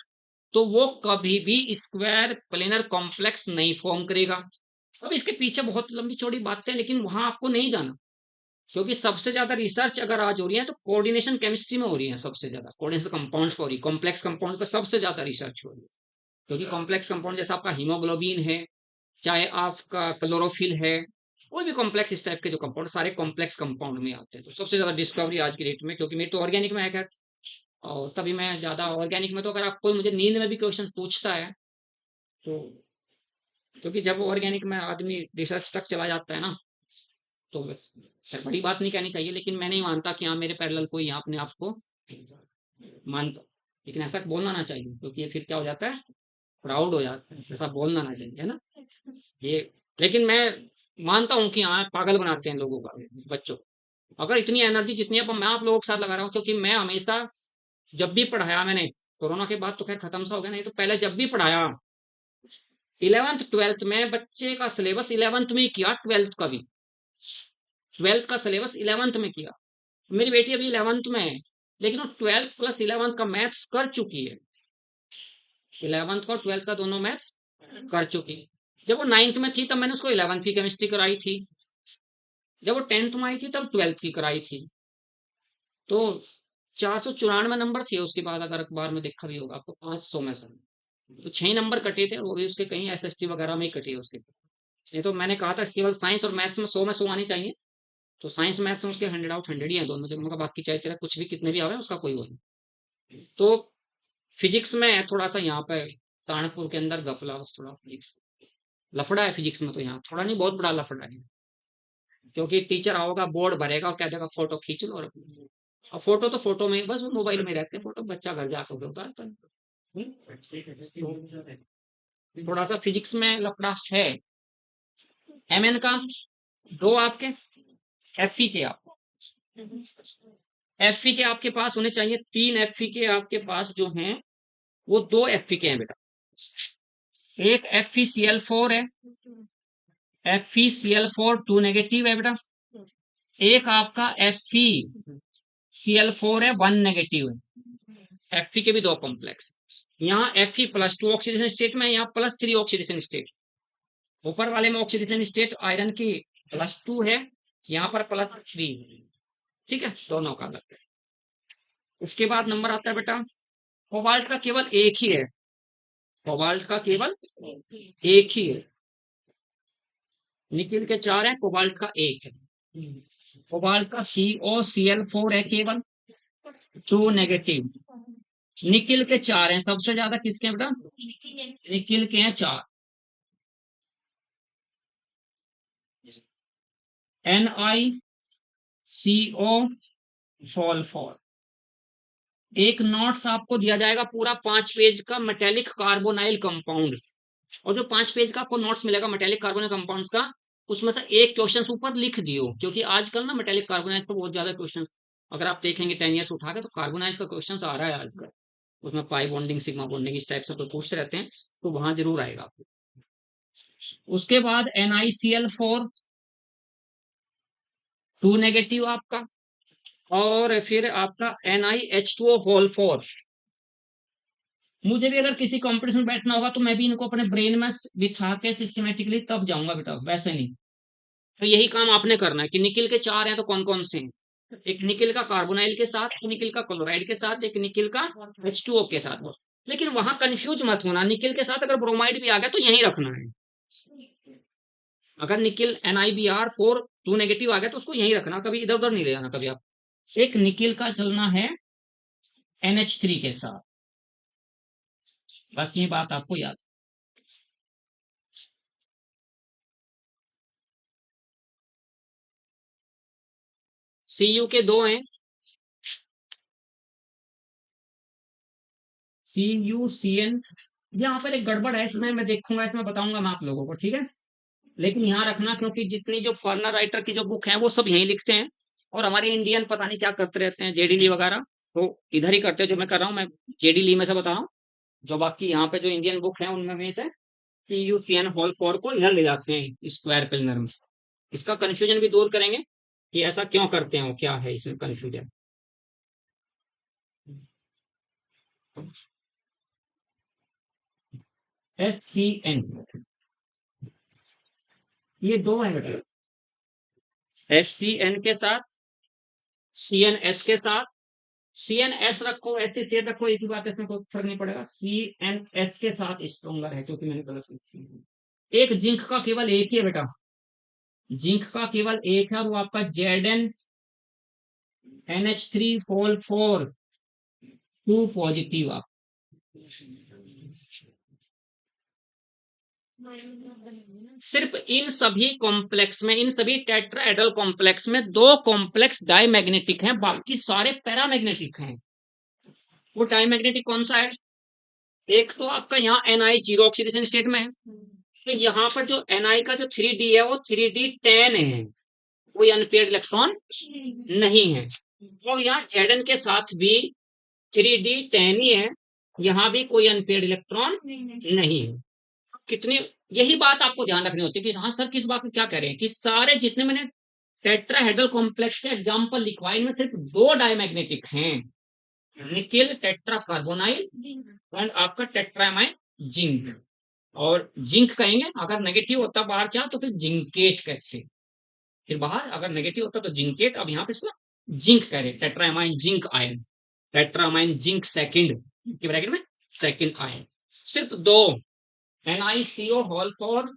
तो वो कभी भी स्क्वायर प्लेनर कॉम्प्लेक्स नहीं फॉर्म करेगा। अब इसके पीछे बहुत लंबी चौड़ी बातें हैं, लेकिन वहां आपको नहीं जाना, क्योंकि सबसे ज्यादा रिसर्च अगर आज हो रही है तो कोऑर्डिनेशन केमिस्ट्री में हो रही है। सबसे ज्यादा कोऑर्डिनेशन कंपाउंड्स पर हो रही है, कॉम्प्लेक्स कंपाउंड पर सबसे ज्यादा रिसर्च हो रही है। क्योंकि कॉम्प्लेक्स कंपाउंड जैसा आपका हीमोग्लोबिन है, चाहे आपका क्लोरोफिल है, कोई भी कॉम्प्लेक्स इस टाइप के जो कंपाउंड सारे कॉम्प्लेक्स कंपाउंड में आते हैं। तो सबसे ज्यादा डिस्कवरी आज की डेट में, क्योंकि मेरी तो ऑर्गेनिक में है, और तभी मैं ज्यादा ऑर्गेनिक में, तो अगर आप कोई मुझे नींद में भी क्वेश्चन पूछता है तो, क्योंकि जब ऑर्गेनिक में आदमी रिसर्च तक चला जाता है ना, तो फिर बड़ी बात नहीं कहनी चाहिए, लेकिन मैं नहीं मानता कि हाँ मेरे पैरेलल कोई यहाँ अपने आप को मानता, लेकिन ऐसा बोलना ना चाहिए, क्योंकि ये फिर क्या हो जाता है, प्राउड हो जाता है। ऐसा बोलना ना चाहिए, है ना ये। लेकिन मैं मानता हूँ कि हाँ पागल बनाते हैं लोगों का, बच्चों। अगर इतनी एनर्जी जितनी अब मैं आप लोगों के साथ लगा रहा हूँ, क्योंकि मैं हमेशा जब भी पढ़ाया मैंने, कोरोना के बाद तो खैर खत्म सा हो गया, नहीं तो पहले जब भी पढ़ाया 11th 12th में बच्चे का सिलेबस 11th में ही किया, 12th का भी, 12th का सिलेबस 11th में किया। मेरी बेटी अभी 11th में है, लेकिन वो 12th प्लस 11th का मैथ्स कर चुकी है। 11th का और 12th का दोनों मैथ्स कर चुकी है। जब वो 9th में थी तब मैंने उसको 11th की केमिस्ट्री कराई थी, जब वो 10th में आई थी तब 12th की कराई थी। तो 494 नंबर थे उसके बाद, अगर अखबार में देखा भी होगा आपको, 500 में से तो 6 नंबर कटे थे, वो भी उसके कहीं एसएसटी वगैरह में ही कटे उसके। नहीं तो मैंने कहा था केवल साइंस और मैथ्स में 100 में 100 आनी चाहिए, तो साइंस मैथ्स में उसके 100 आउट 100 ही है दोनों में, उनका बाकी चाहे तेरा कुछ भी कितने भी आवे उसका कोई वो नहीं। तो फिजिक्स में है थोड़ा सा यहाँ पे सहारनपुर के अंदर गफला, थोड़ा फिजिक्स लफड़ा है फिजिक्स में, तो यहाँ थोड़ा नहीं बहुत बड़ा लफड़ा है। क्योंकि टीचर आओगा बोर्ड भरेगा और कह देगा फोटो खींच लो, और फोटो तो फोटो में बस वो मोबाइल में रहते हैं फोटो, बच्चा घर जाकर उतारता है। थोड़ा सा फिजिक्स में लफड़ा है। Mn का दो आपके Fe के आप Fe के आपके पास होने चाहिए, 3 Fe के आपके पास जो हैं वो 2 Fe के हैं बेटा। एक FeCl4 है, FeCl4 2 नेगेटिव है बेटा। एक आपका FeCl4 है 1 नेगेटिव है। Fe के भी दो कॉम्प्लेक्स, यहाँ Fe+2 ऑक्सीडेशन स्टेट में, यहाँ +3 ऑक्सीडेशन स्टेट। ऊपर वाले में ऑक्सीडेशन स्टेट आयरन की +2 है, यहाँ पर +3। ठीक है, दोनों का अलग है। उसके बाद नंबर आता है बेटा, कोबाल्ट का केवल एक ही है, कोबाल्ट का केवल एक ही है। निकिल के 4 है, कोबाल्ट का एक है। कोबाल्ट का COCl4 है केवल 2 नेगेटिव। निकिल के 4 हैं, सबसे ज्यादा किसके हैं बेटा? निकिल के हैं 4। NiCO4। एक नोट्स आपको दिया जाएगा पूरा 5 पेज का मेटेलिक कार्बोनाइल कंपाउंड, और जो 5 पेज का आपको नोट्स मिलेगा मेटेलिक कार्बोनाइल कंपाउंड्स का, उसमें से एक क्वेश्चन ऊपर लिख दियो, क्योंकि आजकल ना मेटेलिक कार्बोनाइल पर बहुत ज्यादा क्वेश्चन, अगर आप देखेंगे 10 ईयर्स उठा के तो कार्बोनाइल का क्वेश्चन आ रहा है आजकल। उसमें पाई बॉन्डिंग, सिग्मा बॉन्डिंग, इस टाइप से तो पूछते रहते हैं, तो वहां जरूर आएगा आपको। उसके बाद NiCl4 2 नेगेटिव आपका, और फिर आपका NiH2O4। मुझे भी अगर किसी कंपटीशन में बैठना होगा तो मैं भी इनको अपने ब्रेन में बिठा के सिस्टमेटिकली तब जाऊंगा बेटा, वैसे नहीं। तो यही काम आपने करना है कि निकिल के 4 हैं तो कौन कौन से हैं। एक निकिल का कार्बोनाइल के साथ, एक निकिल का क्लोराइड के साथ, एक निकिल का H2O के साथ। लेकिन वहां कंफ्यूज मत होना, निकिल के साथ अगर ब्रोमाइड भी आ गया तो यही रखना है। अगर निकिल NiBr4 2 नेगेटिव आ गया तो उसको यही रखना, कभी इधर उधर नहीं ले जाना कभी आप। एक निकिल का चलना है NH3 के साथ, बस ये बात आपको याद। Cu के दो हैं, CuCN। यहाँ पर एक गड़बड़ है, इसमें मैं देखूंगा, इसमें बताऊंगा मैं आप लोगों को, ठीक है। लेकिन यहाँ रखना, क्योंकि जितनी जो फॉरेनर राइटर की जो बुक है वो सब यही लिखते हैं, और हमारे इंडियन पता नहीं क्या करते रहते हैं, जेडी ली वगैरह, तो इधर ही करते हैं। जो मैं कर रहा हूँ, मैं जेडी ली में से बता रहा हूँ। जो बाकी यहाँ पे जो इंडियन बुक है उनमें में से CuCN4 को इधर ले जाते हैं स्क्वायर पिलर में। इसका कंफ्यूजन भी दूर करेंगे कि ऐसा क्यों करते हैं, क्या है इसमें कंफ्यूजन। SCN ये दो है बेटा, SCN के साथ, CNS के साथ। CNS रखो, SCCN रखो, एक ही बात है, इसमें कोई फर्क नहीं पड़ेगा। CNS के साथ स्ट्रोंगर है, क्योंकि मैंने गलत लिखी। एक जिंक का केवल एक ही है बेटा, जिंक का केवल एक है, वो आपका ZnNH3 2 पॉजिटिव आप। सिर्फ इन सभी कॉम्प्लेक्स में, इन सभी टेट्राहेड्रल कॉम्प्लेक्स में 2 कॉम्प्लेक्स डायमैग्नेटिक हैं, बाकी सारे पैरामैग्नेटिक हैं। वो डायमैग्नेटिक कौन सा है? एक तो आपका यहाँ Ni जीरो ऑक्सीडेशन स्टेट में है, तो यहाँ पर जो Ni का जो 3D है वो 3D10 है, कोई अनपेयर्ड इलेक्ट्रॉन नहीं है। और यहाँ Zn के साथ भी 3D10 ही है, यहाँ भी कोई अनपेयर्ड इलेक्ट्रॉन नहीं है। कितनी, यही बात आपको ध्यान रखनी होती है कि हाँ सर किस बात में क्या कह रहे हैं, कि सारे जितने मैंने टेट्राहेड्रल कॉम्प्लेक्स के एग्जांपल लिखवाए, इनमें सिर्फ 2 डायमैग्नेटिक हैं, निकेल टेट्रा कार्बोनाइल एंड आपका टेट्रामाइन जिंक। और जिंक कहेंगे, अगर नेगेटिव होता बाहर चाह तो फिर जिंकेट कहते, फिर बाहर अगर नेगेटिव होता तो जिंकेट। अब यहाँ पे इसको जिंक कह रहे, टेट्रामाइन जिंक आयन, टेट्रामाइन जिंक सेकंड के ब्रैकेट में सेकंड आयन। सिर्फ 2, NiCO4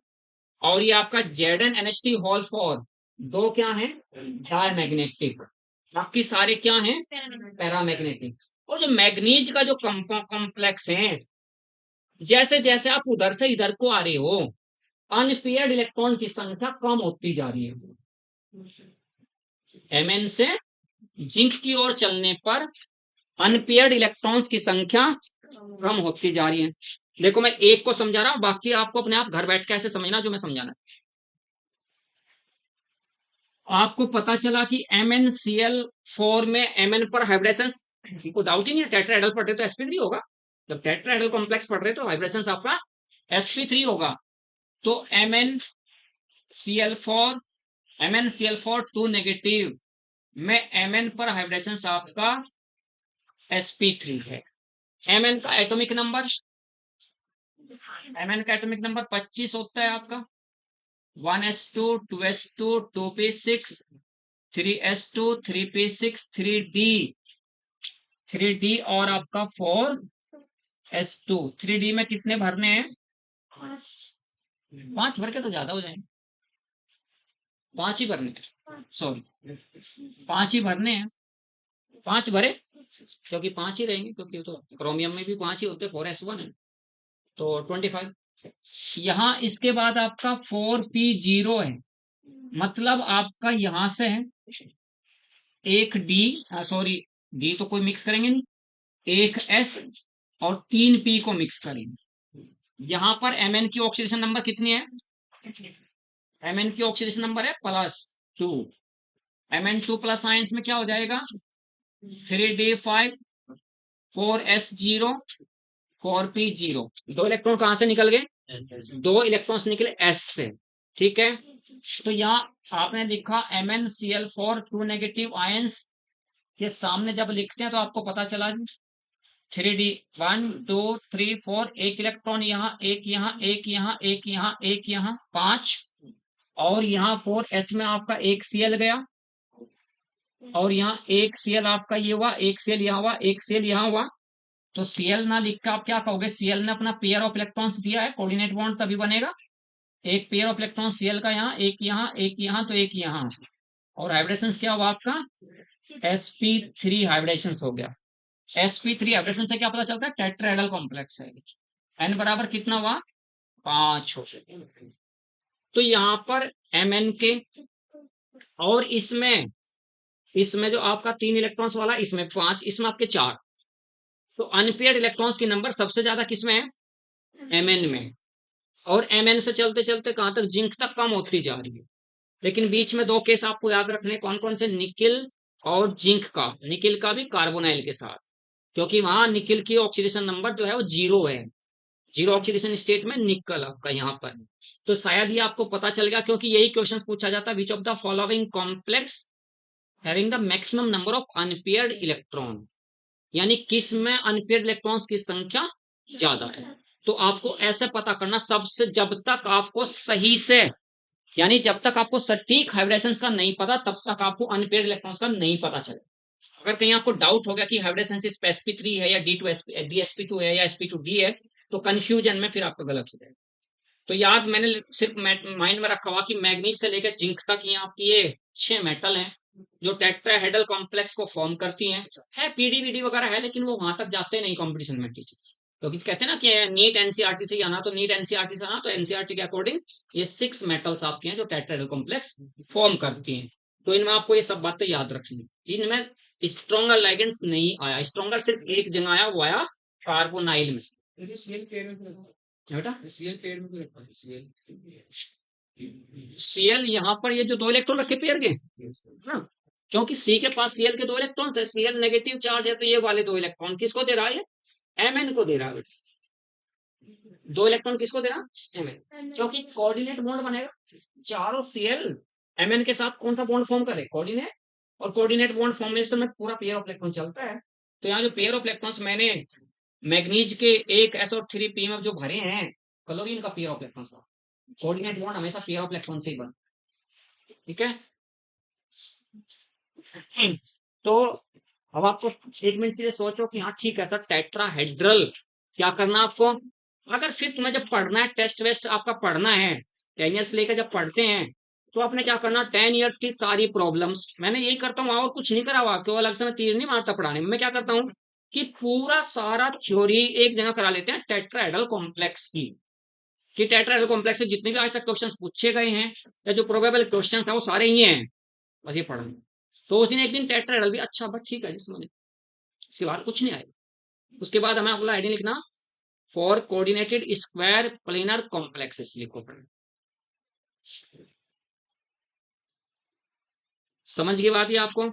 और ये आपका ZnNH3 दो क्या है? डायमैग्नेटिक। बाकी सारे क्या हैं? पैरामैग्नेटिक। और जो मैग्नीज का जो कॉम्प्लेक्स है, जैसे जैसे आप उधर से इधर को आ रहे हो, अनपेयर्ड इलेक्ट्रॉन की संख्या कम होती जा रही है। Mn से जिंक की ओर चलने पर अनपेयर्ड इलेक्ट्रॉन्स की संख्या कम होती जा रही है। देखो मैं एक को समझा रहा हूं, बाकी आपको अपने आप घर बैठ के ऐसे समझना जो मैं समझाना। आपको पता चला कि MnCl4 में Mn पर हाइब्रेशन, को डाउट ही नहीं है, टेट्राहेड्रल पढ़ रहे तो sp3 होगा। जब टेट्राहेड्रल कॉम्प्लेक्स पढ़ रहे तो वाइब्रेशन आपका sp3 होगा। तो MnCl4 2 नेगेटिव में Mn पर हाइब्रेशन आपका sp3 है। Mn का एटॉमिक नंबर 25 होता है आपका। 1s2 2s2 2p6 3s2 3p6 3d और आपका 4s2। 3d में कितने भरने हैं? 5 भर के तो ज्यादा हो जाएंगे, 5 ही भरने हैं, सॉरी 5 ही भरने हैं। 5 भरे क्योंकि 5 ही रहेंगे, क्योंकि तो क्रोमियम में भी 5 ही होते, 4s1 है तो 25। यहाँ इसके बाद आपका 4p0 है, मतलब आपका यहां से है एक डी, सॉरी डी तो कोई मिक्स करेंगे नहीं, एक एस और 3p को मिक्स करेंगे। यहां पर Mn की ऑक्सीडेशन नंबर कितनी है? Mn की ऑक्सीडेशन नंबर है +2। Mn2 प्लस साइंस में क्या हो जाएगा? 3d5 4s0 4p0। 2 इलेक्ट्रॉन कहां से निकल गए? 2 इलेक्ट्रॉन्स निकले एस से, ठीक है। तो यहाँ आपने लिखा MnCl4 2 नेगेटिव आयंस के सामने जब लिखते हैं तो आपको पता चला 3d 1 2 3 4, एक इलेक्ट्रॉन यहाँ, एक यहाँ, एक यहाँ, एक यहाँ, एक यहाँ, 5 और यहाँ 4s में आपका एक Cl गया और यहाँ एक Cl आपका ये हुआ, एक Cl यहाँ हुआ, एक Cl यहाँ हुआ। तो Cl ना लिख कर आप क्या कहोगे? Cl ने अपना पेयर ऑफ इलेक्ट्रॉन्स दिया है, कोऑर्डिनेट बॉन्ड तभी बनेगा। एक पेयर ऑफ इलेक्ट्रॉन Cl का यहाँ, एक यहाँ, एक यहाँ, तो एक यहाँ, और हाइब्रेशन क्या हुआ आपका? sp3 हाइब्रेशन हो गया। sp3 हाइब्रेशन से क्या पता चलता है? टेट्राहेड्रल कॉम्प्लेक्स है। n बराबर कितना हुआ? 5 हो गया। तो यहाँ पर Mn के और इसमें इसमें जो आपका 3 इलेक्ट्रॉन्स वाला, इसमें 5, इसमें आपके 4। तो अनपेयर्ड इलेक्ट्रॉन्स की नंबर सबसे ज्यादा किसमें है? Mn में। और Mn से चलते चलते कहां तक? जिंक तक कम होती जा रही है। लेकिन बीच में 2 केस आपको याद रखने, कौन कौन से? निकिल और जिंक का। निकिल का भी कार्बोनाइल के साथ, क्योंकि वहां निकिल की ऑक्सीडेशन नंबर जो है वो 0 है, 0 ऑक्सीडेशन स्टेट में निकल आपका यहाँ पर। तो शायद ये आपको पता चल गया, क्योंकि यही क्वेश्चन पूछा जाता है, which of the following complex having the maximum number of unpaired electron, यानी किस में अनपेयर्ड इलेक्ट्रॉन्स की संख्या ज्यादा है। तो आपको ऐसे पता करना सबसे, जब तक आपको सही से, यानी जब तक आपको सटीक हाइब्रेशन का नहीं पता तब तक आपको अनपेयर्ड इलेक्ट्रॉन्स का नहीं पता चले। अगर कहीं आपको डाउट हो गया कि हाइब्रेशन sp3 है या dsp2 है या sp2d है, तो कंफ्यूजन में फिर आपका गलत हो जाएगा। तो याद मैंने सिर्फ माइंड में रखा हुआ कि मैग्नीज से लेकर जिंक तक ये आपकी ये 6 मेटल हैं जो टेट्राहेड्रल कॉम्प्लेक्स को फॉर्म करती हैं। है पीडीवीडी वगैरह है, लेकिन वो वहां तक जाते नहीं कंपटीशन में टीचर, क्योंकि कहते हैं ना कि नीट एनसीईआरटी से आना, तो नीट एनसीईआरटी से आना, तो एनसीईआरटी के अकॉर्डिंग ये 6 मेटल्स आपके हैं जो टेट्राहेड्रल कॉम्प्लेक्स फॉर्म करती हैं। तो इनमें आपको ये सब बातें याद रखनी। इनमें स्ट्रॉन्गर लाइगेंड्स नहीं आया, स्ट्रॉन्गर सिर्फ एक जगह आया, वो आया कार्बोनाइल में। बेटा सीएल यहाँ पर ये जो 2 इलेक्ट्रॉन रखे पेयर के ना, क्योंकि सी के पास सीएल के 2 इलेक्ट्रॉन थे, सीएल नेगेटिव चार्ज है, तो ये वाले 2 इलेक्ट्रॉन किसको दे रहा है? Mn को दे रहा है। 2 इलेक्ट्रॉन किसको दे रहा? Mn, क्योंकि कोऑर्डिनेट बॉन्ड बनेगा। चारों सीएल Mn के साथ कौन सा बॉन्ड फॉर्म करे? कोऑर्डिनेट। और कोऑर्डिनेट बॉन्ड फॉर्मेशन में पूरा पेयर ऑफ इलेक्ट्रॉन चलता है। तो यहाँ जो पेयर ऑफ इलेक्ट्रॉन्स मैंने मैग्नीज के 1s और 3p में जो भरे हैं, क्लोरीन का पेयर ऑफ इलेक्ट्रॉन्स का कोऑर्डिनेट बॉन्ड हमेशा पेयर ऑफ इलेक्ट्रॉन से ही बन, ठीक है। तो अब आपको 1 मिनट के लिए सोचो कि हाँ ठीक है सर, टेट्राहेड्रल क्या करना आपको? अगर फिर तुम्हें जब पढ़ना है, टेस्ट वेस्ट आपका पढ़ना है, 10 ईयर्स लेकर जब पढ़ते हैं, तो आपने क्या करना? 10 ईयर्स की सारी प्रॉब्लम्स, मैंने यही करता हूँ और कुछ नहीं करा हुआ, क्यों अलग से मैं तीर नहीं मारता पढ़ाने में। मैं क्या करता हूँ कि पूरा सारा थ्योरी एक जगह करा लेते हैं टेट्राहेड्रल कॉम्प्लेक्स की, कि टेट्राहेड्रल कॉम्प्लेक्स से जितने भी आज तक क्वेश्चन पूछे गए हैं या जो प्रोबेबल क्वेश्चन है वो सारे ही हैं, बस ये पढ़ना। तो उस दिन एक दिन टेट्राहेड्रल भी अच्छा, बट ठीक है जिसमें इसके बाद कुछ नहीं आएगा। उसके बाद हमें अगला हेडिंग लिखना, for coordinated square planar complexes लिखो। समझ की बात है आपको?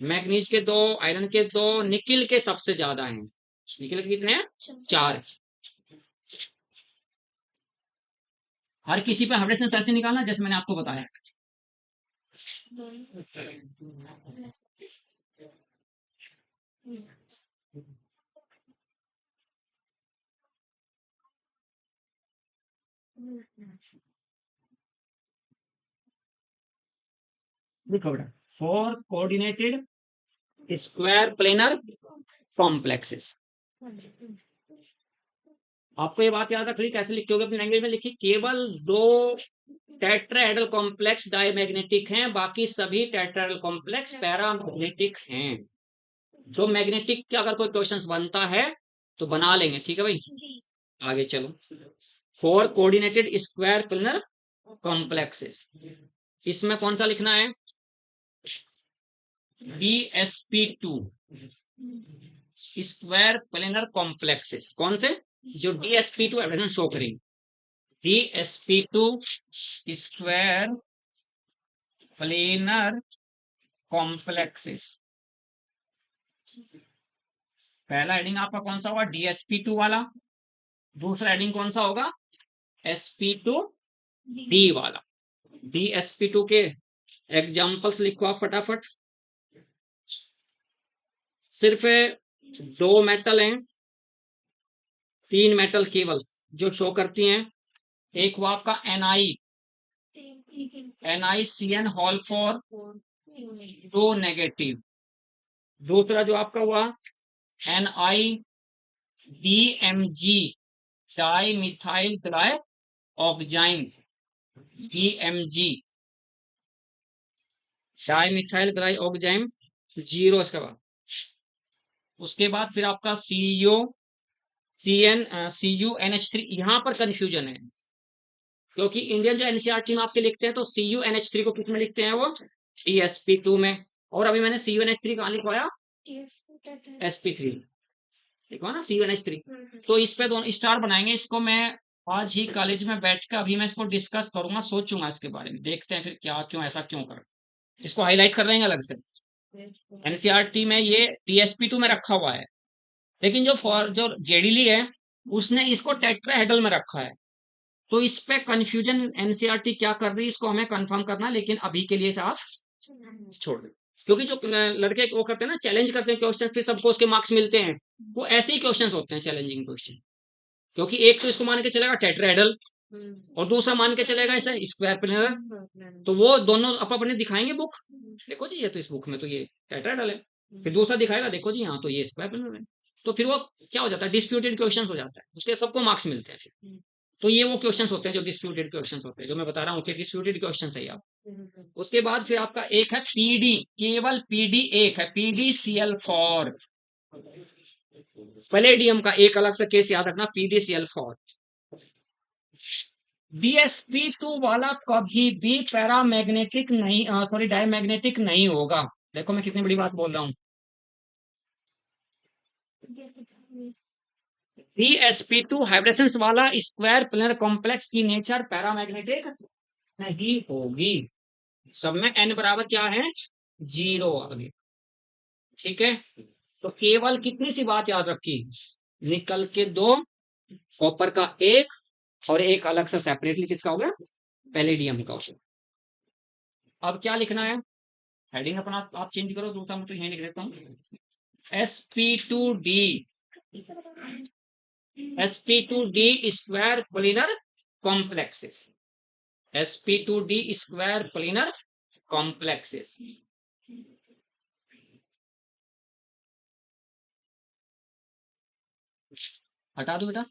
मैग्नीज के 2, आयरन के 2, निकिल के सबसे ज्यादा हैं। निकिल के कितने हैं? 4। हर किसी पे 100% ऐसे निकालना जैसे मैंने आपको बताया। देखो बेटा, for coordinated square planar complexes. आपको ये बात याद रखनी, कैसे लिखोगे अपनी लैंग्वेज में? लिखिए, केवल 2 टेट्राहेड्रल कॉम्प्लेक्स डायमैग्नेटिक हैं, बाकी सभी टेट्राहेड्रल कॉम्प्लेक्स पैरामैग्नेटिक हैं। जो मैग्नेटिक का अगर कोई क्वेश्चंस बनता है तो बना लेंगे, ठीक है भाई? आगे चलो, for coordinated square planar complexes, इसमें कौन सा लिखना है? DSP2 square planar complexes. कौन से? जो DSP2 एवरेशन शो करेंगे। DSP2 square planar complexes. पहला हेडिंग आपका कौन सा होगा? DSP2 वाला। दूसरा हेडिंग कौन सा होगा? SP2D वाला। DSP2 के एग्जाम्पल्स लिखो आप फटाफट। सिर्फ 2 मेटल हैं, 3 मेटल केवल जो शो करती हैं। एक हुआ आपका NiCN हॉल फॉर 2 नेगेटिव। दूसरा जो आपका हुआ NiDMG di methyl glyoxime, DMG di methyl glyoxime 0। इसके बाद फिर आपका CuNH3। यहां पर कंफ्यूजन है, क्योंकि इंडियन जो एनसीईआरटी में आपके लिखते हैं तो CuNH3 को किस में लिखते हैं? वो DSP2 में। और अभी मैंने CuNH3 कहां लिखवाया? SP3 लिखवा ना, CuNH3। तो इस पे दोनों स्टार बनाएंगे। इसको मैं आज ही कॉलेज में बैठ कर अभी मैं इसको डिस्कस करूंगा, सोचूंगा इसके बारे में, देखते हैं फिर क्या क्यों ऐसा क्यों कर। इसको हाईलाइट कर देंगे अलग से। एनसीईआरटी में ये DSP2 में रखा हुआ है, लेकिन जो जेडीली है उसने इसको टेट्राहेड्रल में रखा है। तो इस पे कंफ्यूजन एनसीईआरटी क्या कर रही है, इसको हमें कंफर्म करना। लेकिन अभी के लिए आप छोड़ दो, क्योंकि जो लड़के वो करते हैं ना, चैलेंज करते हैं क्वेश्चन, फिर सबको उसके मार्क्स मिलते हैं, वो ऐसे ही क्वेश्चन होते हैं, चैलेंजिंग क्वेश्चन। क्योंकि एक तो इसको मान के चलेगा टेट्राहेड्रल, और दूसरा मान के चलेगा ऐसा स्क्वायर प्लेनर। तो वो दोनों अपने दिखाएंगे बुक, देखो जी ये तो इस बुक में तो ये टेट्राहेड्रल है, फिर दूसरा दिखाएगा देखो जी हाँ तो ये स्क्वायर प्लेनर है। तो फिर वो क्या हो जाता है? डिस्प्यूटेड क्वेश्चन हो जाता है, उसके सबको मार्क्स मिलते हैं फिर। तो ये वो क्वेश्चंस होते हैं जो डिस्प्यूटेड क्वेश्चंस होते हैं, जो मैं बता रहा हूँ कि डिस्प्यूटेड क्वेश्चंस है आप। उसके बाद फिर आपका एक है पीडी, केवल पीडी एक है, PDCl4। पैलेडियम का एक अलग से केस याद रखना, PDCl4। DSP2 वाला कभी भी पैरामैग्नेटिक नहीं, सॉरी डायमैग्नेटिक नहीं होगा। देखो मैं कितनी बड़ी बात बोल रहा हूँ। DSP2 हाइब्रेशंस वाला स्क्वायर प्लेनर कॉम्प्लेक्स की नेचर पैरामैग्नेटिक नहीं होगी। सब में n बराबर क्या है? 0 आगे, ठीक है? तो केवल कितनी सी बात याद रखी? निकल के 2, कॉपर का 1, और एक अलग से सेपरेटली किसका हो गया? पैलेडियम का हो गया। अब क्या लिखना है? हेडिंग अपना आप चेंज करो, दूसरा मैं तो यही लिख देता हूँ, SP2D square planar complexes. SP2D square planar complexes. हटा दो बेटा,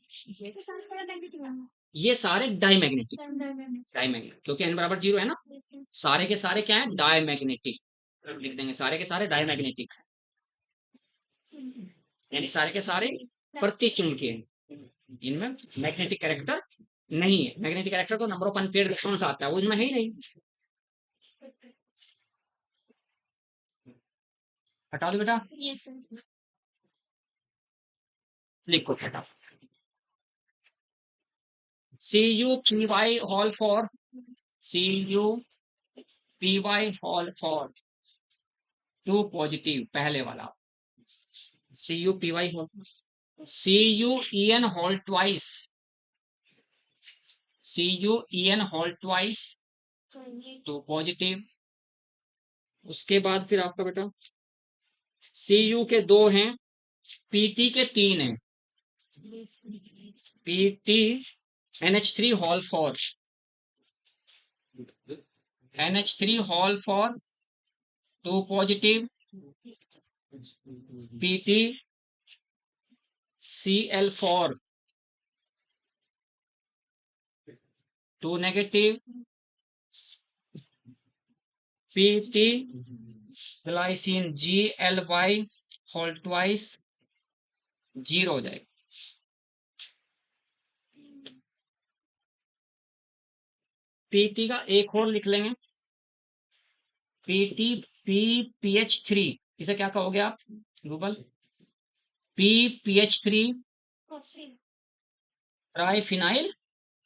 ये सारे डाईमैग्नेटिक। डाईमैग्नेटिक क्योंकि n बराबर 0 है ना, सारे के सारे क्या है? डाईमैग्नेटिक। लिख देंगे सारे के सारे डाईमैग्नेटिक, यानी सारे के सारे प्रतिचुंबकीय हैं। इनमें मैग्नेटिक कैरेक्टर नहीं है। मैग्नेटिक कैरेक्टर तो नंबर ऑफ अनपेयर्ड इलेक्ट्रॉन्स आता है, वो इसमें है ही नहीं। हटा दो बेटा। लिखो फटाफट। CuPy whole four CuPy whole four two positive, पहले वाला CuPy whole, CuEn whole twice, CuEn whole twice two positive. उसके बाद फिर आपका बेटा Cu के 2 हैं, Pt के 3 हैं, Pt NH3 whole four NH3 whole four two positive, Pt Cl4 two negative, Pt glycine Gly whole twice 0 हो जाएगा। Pt का एक और लिख लेंगे, Pt PPH3, इसे क्या कहोगे आप गूगल? PPH3 ट्राइफिनाइल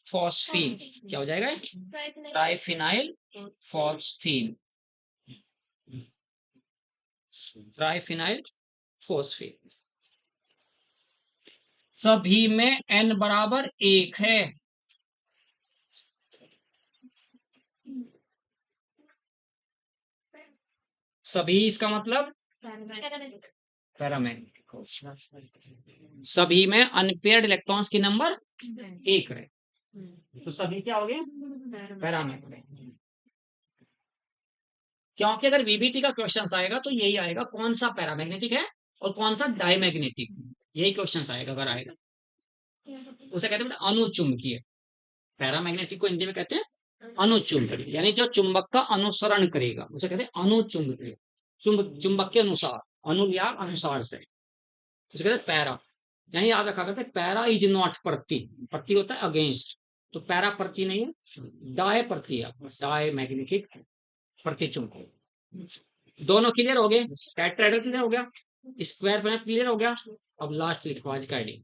फॉस्फीन, क्या हो जाएगा? Triphenyl phosphine, triphenyl phosphine. सभी में n बराबर 1 है। सभी इसका मतलब पैरामैग्नेटिक, सभी में अनपेयर्ड इलेक्ट्रॉन्स की नंबर 1 है, तो सभी क्या हो गए? पैरामैग्नेटिक। क्योंकि अगर वीबीटी का क्वेश्चन आएगा तो यही आएगा, कौन सा पैरामैग्नेटिक है और कौन सा डायमैग्नेटिक, यही क्वेश्चन आएगा अगर आएगा। उसे कहते हैं अनुचुंबकीय, पैरामैग्नेटिक को हिंदी में कहते हैं अनुचुंबकीय, यानी जो चुंबक का अनुसरण करेगा उसे कहते हैं अनुचुंबकीय, चुंबक के अनुसार, अनु या अनुसार से, उसे कहते हैं पैरा। यही याद रखा करते, पैरा इज नॉट प्रति, प्रति होता है अगेंस्ट, तो पैरा प्रति नहीं है, डाय प्रति है, डाय मैग्नेटिक प्रतिचुंबक। दोनों क्लियर हो गए, टेट्राहेड्रल क्लियर हो गया, स्क्वायर प्लेन क्लियर हो गया। अब लास्ट लिखो आज का आईडी,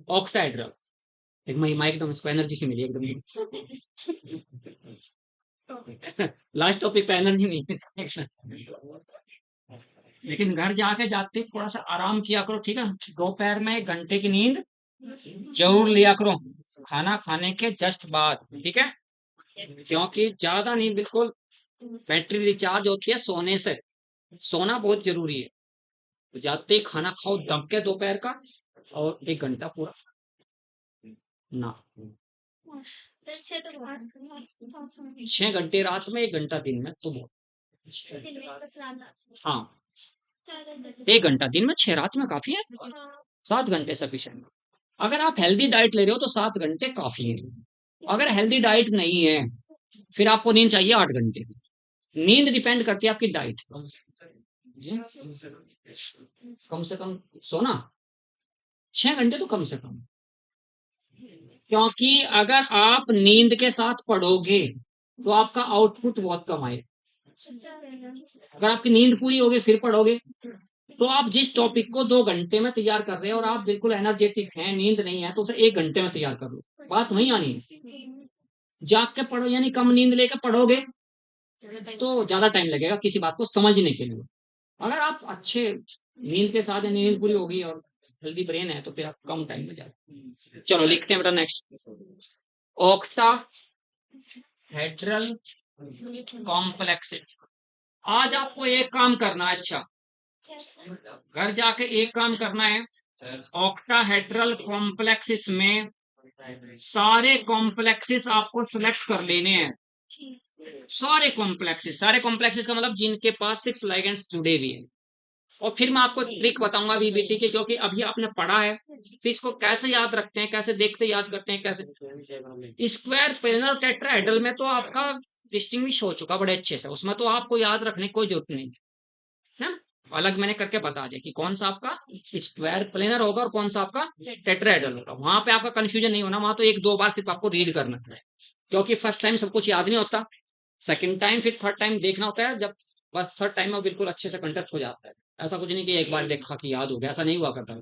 ऑक्टाहेड्रल। एक महिमा एकदम इसको एनर्जी से मिली एकदम। लास्ट टॉपिक पे एनर्जी नहीं, लेकिन घर जाके जाते थोड़ा सा आराम किया करो, ठीक है? दोपहर में 1 घंटे की नींद जरूर लिया करो, खाना खाने के जस्ट बाद, ठीक है? क्योंकि ज्यादा नींद बिल्कुल बैटरी रिचार्ज होती है सोने से, सोना बहुत जरूरी है। तो जाते ही खाना खाओ दब के दोपहर का, और 1 घंटा पूरा ना, 6 घंटे रात में, 1 घंटा दिन में, तो हाँ 1 घंटा दिन में, 6 रात में काफी है, 7 घंटे सफिशिएंट। अगर आप हेल्दी डाइट ले रहे हो तो 7 घंटे काफी है। अगर हेल्दी डाइट नहीं है फिर आपको नींद चाहिए 8 घंटे की। नींद डिपेंड करती है आपकी डाइट, कम से कम सोना 6 घंटे तो कम से कम, क्योंकि अगर आप नींद के साथ पढ़ोगे तो आपका आउटपुट बहुत कम आएगा। अगर आपकी नींद पूरी होगी फिर पढ़ोगे तो आप जिस टॉपिक को 2 घंटे में तैयार कर रहे हैं और आप बिल्कुल एनर्जेटिक हैं, नींद नहीं है, तो उसे 1 घंटे में तैयार कर लो, बात वही आनी है। जाग के पढ़ो यानी कम नींद लेकर पढ़ोगे तो ज्यादा टाइम लगेगा किसी बात को समझने के लिए। अगर आप अच्छे नींद के साथ, यानी नींद पूरी होगी और हेल्दी ब्रेन है, तो फिर आप कम टाइम में जाए। चलो लिखते हैं बेटा नेक्स्ट, ऑक्टाहेड्रल कॉम्प्लेक्सेस। आज आपको एक काम करना है, अच्छा घर जाके एक काम करना है, ऑक्टाहेड्रल कॉम्प्लेक्सेस में सारे कॉम्प्लेक्सेस आपको सिलेक्ट कर लेने हैं, सारे कॉम्प्लेक्सेस, सारे कॉम्प्लेक्सेस का मतलब जिनके पास 6 लिगेंड्स जुड़े हुए हैं। और फिर मैं आपको ट्रिक बताऊंगा वीबीटी की, क्योंकि अभी आपने पढ़ा है, फिर इसको कैसे याद रखते हैं, कैसे देखते याद करते हैं, कैसे। स्क्वायर प्लेनर और टेट्राहेड्रल में तो आपका डिस्टिंग्विश हो चुका बड़े अच्छे से, उसमें तो आपको याद रखने की कोई जरूरत नहीं है, अलग मैंने करके बता दिया कि कौन सा आपका स्क्वायर प्लेनर होगा और कौन सा आपका टेट्राहेड्रल होगा। वहां पे आपका कंफ्यूजन नहीं होना, वहां तो 1-2 बार सिर्फ आपको रीड करना है, क्योंकि फर्स्ट टाइम सब कुछ याद नहीं होता, सेकंड टाइम फिर थर्ड टाइम देखना होता है, जब बस थर्ड टाइम में बिल्कुल अच्छे से कंटेक्ट हो जाता है। ऐसा कुछ नहीं कि एक बार देखा कि याद हो गया, ऐसा नहीं हुआ करता।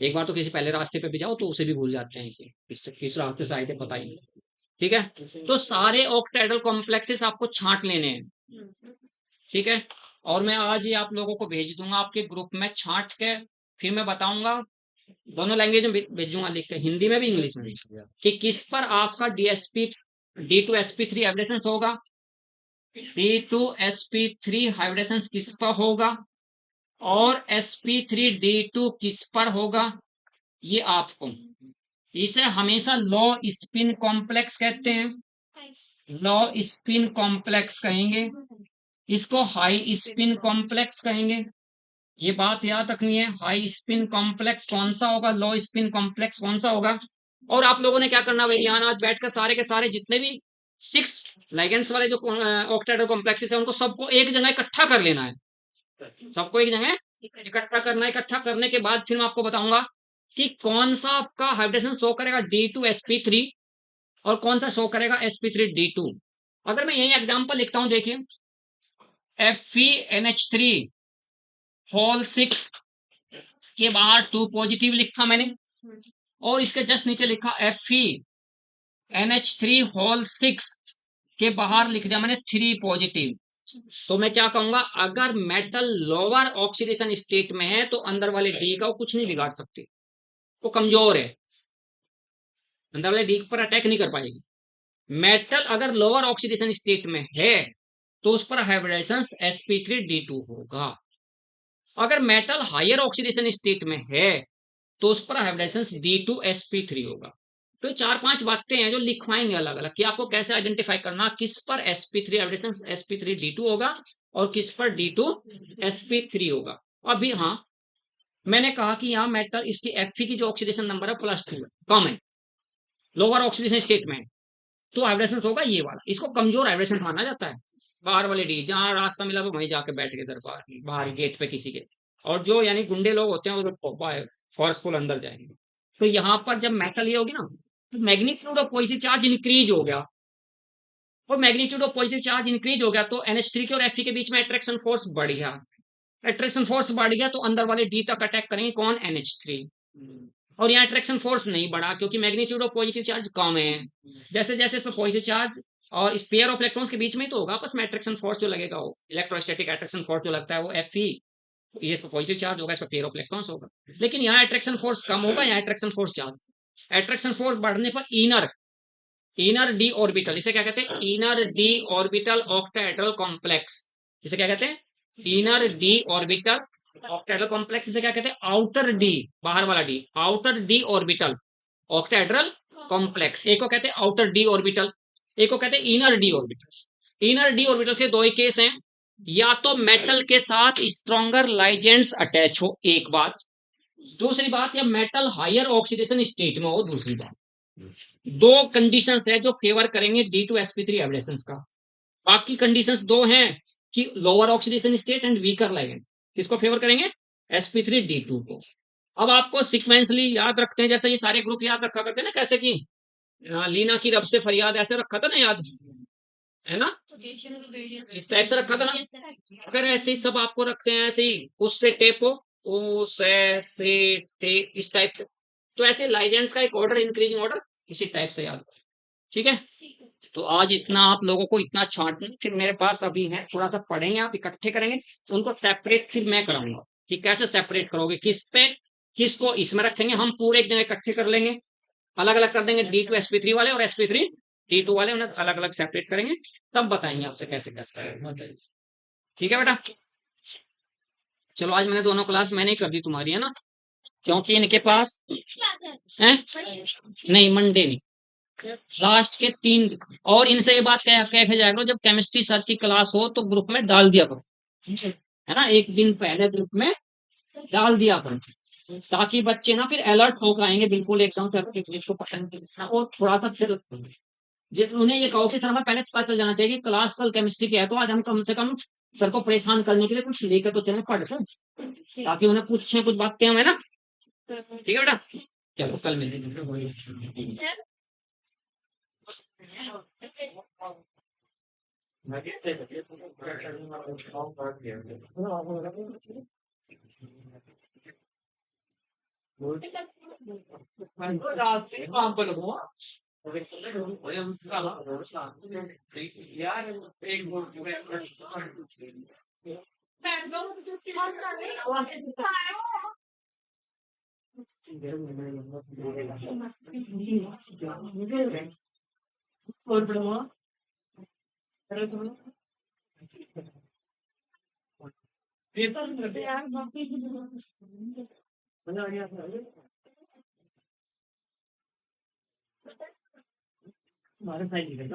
एक बार तो किसी पहले रास्ते पे भी जाओ तो उसे भी भूल जाते हैं कि किस रास्ते से आए थे, पता ही नहीं। ठीक है, तो सारे ऑक्टेड्रल कॉम्प्लेक्सेस आपको छांट लेने हैं। ठीक है, और मैं आज ही आप लोगों को भेज दूंगा आपके ग्रुप में छांट के, फिर मैं बताऊंगा, दोनों लैंग्वेज में भेजूंगा लिख के, हिंदी में भी इंग्लिश में भी, कि किस पर आपका डीएसपी D2sp3 हाइब्रिडेशन होगा, D2sp3 हाइब्रिडेशन किस पर होगा, और sp3D2 किस पर होगा, ये आपको, इसे हमेशा लो स्पिन कॉम्प्लेक्स कहते हैं, लो स्पिन कॉम्प्लेक्स कहेंगे, इसको हाई स्पिन कॉम्प्लेक्स कहेंगे। ये बात याद रखनी है, हाई स्पिन कॉम्प्लेक्स कौन सा होगा, लो स्पिन कॉम्प्लेक्स कौन सा होगा। और आप लोगों ने क्या करना भाई, यहाँ आज बैठकर सारे के सारे जितने भी 6 लाइगेंड्स वाले जो ऑक्टेड्रल कॉम्प्लेक्सेस है उनको सबको एक जगह इकट्ठा कर लेना है, सबको एक जगह इकट्ठा करना है। इकट्ठा करने के बाद फिर मैं आपको बताऊंगा कि कौन सा आपका हाइब्रिडेशन शो करेगा D2sp3 और कौन सा शो करेगा sp3D2। अगर मैं यही एग्जांपल लिखता हूं, देखिए FeNH3 होल 6 के बाहर 2 पॉजिटिव लिखा मैंने, और इसके जस्ट नीचे लिखा FeNH3 होल 6 के बाहर लिख दिया मैंने 3 पॉजिटिव। तो मैं क्या कहूंगा, अगर मेटल लोअर ऑक्सीडेशन स्टेट में है तो अंदर वाले डी का वो कुछ नहीं बिगाड़ सकती, वो कमजोर है, अंदर वाले डी पर अटैक नहीं कर पाएगी। मेटल अगर लोअर ऑक्सीडेशन स्टेट में है तो उस पर हाइब्रिडेशन sp3D2 होगा। अगर मेटल हायर ऑक्सीडेशन स्टेट में है तो उस पर हाइब्रिडेशन D2sp3 होगा। तो 4-5 बातें हैं जो लिखवाएंगे अलग अलग, कि आपको कैसे आइडेंटिफाई करना किस पर sp3 हाइब्रिडेशन sp3D2 होगा और किस पर D2sp3 होगा। अभी हाँ, मैंने कहा कि यहाँ मेटल इसकी Fe की जो ऑक्सीडेशन नंबर है +2 है, कम है, लोअर ऑक्सीडेशन स्टेट में, तो हाइब्रिडेशन होगा ये वाला, इसको कमजोर हाइब्रिडेशन माना जाता है। बाहर वाले डी, जहां रास्ता मिला वो वहीं जाके बैठ के दरबार बाहर गेट पे किसी के, और जो यानी गुंडे लोग होते हैं वो फोर्सफुल अंदर जाएंगे। तो यहाँ पर जब मेटल ये होगी ना, तो magnitude of positive charge increase हो गया, और magnitude of positive charge increase हो गया तो NH3 के और Fe के बीच में अट्रैक्शन फोर्स बढ़ गया, अट्रैक्शन फोर्स बढ़ गया तो अंदर वाले डी तक अटैक करेंगे कौन, NH3। और यहाँ अट्रैक्शन फोर्स नहीं बढ़ा क्योंकि मैग्नीट्यूड ऑफ पॉजिटिव चार्ज कम है। जैसे जैसे इस पर पॉजिटिव चार्ज और इस पेयर ऑफ इलेक्ट्रॉन्स के बीच में ही तो होगा आपस में अट्रैक्शन फोर्स जो लगेगा, वो इलेक्ट्रोस्टैटिक अट्रैक्शन फोर्स जो लगता है वो Fe, ये पॉजिटिव चार्ज होगा, इस पर पेयर ऑफ इलेक्ट्रॉन्स होगा। लेकिन यहाँ अट्रैक्शन फोर्स कम होगा, यहाँ अट्रैक्शन फोर्स ज्यादा। अट्रैक्शन फोर्स बढ़ने पर इनर इनर डी ऑर्बिटल, इसे क्या कहते हैं, inner D orbital octahedral complex, इसे क्या कहते हैं, inner D orbital octahedral complex, इसे क्या कहते हैं, आउटर डी, बाहर वाला D, outer D orbital octahedral complex. एक को कहते हैं आउटर डी ऑर्बिटल, एक को कहते हैं inner D orbital. Inner D orbital के दो ही केस हैं, या तो मेटल के साथ स्ट्रॉन्गर लाइजेंड्स अटैच हो, एक बात, दूसरी बात या मेटल हायर ऑक्सीडेशन स्टेट में हो, दूसरी बात। दो कंडीशंस है जो फेवर करेंगे D2sp3 हाइब्रिडेशन का। बाकी कंडीशंस दो हैं कि lower oxidation state and weaker ligand, किसको फेवर करेंगे, sp3D2 को। अब आपको सिक्वेंसली याद रखते हैं, जैसे ये सारे ग्रुप याद रखा करते हैं ना, कैसे कि लीना की रब से फरियाद, ऐसे रखा था ना याद, है ना, इस टाइप से रखा था ना। अगर ऐसे ही सब आपको रखते हैं, ऐसे ही उससे टेपो, से टेप, इस टाइप से, तो ऐसे लाइजेंड्स का एक ऑर्डर, इंक्रीजिंग ऑर्डर, इसी टाइप से याद। ठीक है, तो आज इतना आप लोगों को इतना छांटना, फिर मेरे पास अभी है थोड़ा सा पढ़ेंगे, आप इकट्ठे करेंगे तो उनको सेपरेट फिर मैं कराऊंगा कि कैसे सेपरेट करोगे, किस पे किसको इसमें रखेंगे, हम पूरे एक जगह इकट्ठे कर लेंगे, अलग अलग कर देंगे, D2sp3 वाले और sp3D2 वाले, उन्हें अलग अलग सेपरेट करेंगे, तब बताएंगे आपसे कैसे कैसे है। ठीक है बेटा, चलो आज मैंने दोनों क्लास मैंने ही कर दी तुम्हारी, है ना, क्योंकि इनके पास है नहीं, मंडे नहीं, लास्ट के 3, और इनसे ये बात कह के जाएगा, जब केमिस्ट्री सर की क्लास हो तो ग्रुप में डाल दिया करो, है ना, एक दिन पहले ग्रुप में डाल दिया करो, ताकि बच्चे ना फिर अलर्ट होकर आएंगे बिल्कुल एकदम से, जिसको पसंद है और थोड़ा सा फिर उन्हें ये कहो कि सर हमें पहले पता चल जाना चाहिए कि क्लास कल केमिस्ट्री की है, तो आज हम कम से कम सर को परेशान करने के लिए कुछ लेकर तो चले पढ़ कर, ताकि उन्हें पूछे कुछ बातें हमें ना। ठीक है बेटा, चलो कल मिलते हैं। काम पर लगूंगा यार एक हमारे साइड निकल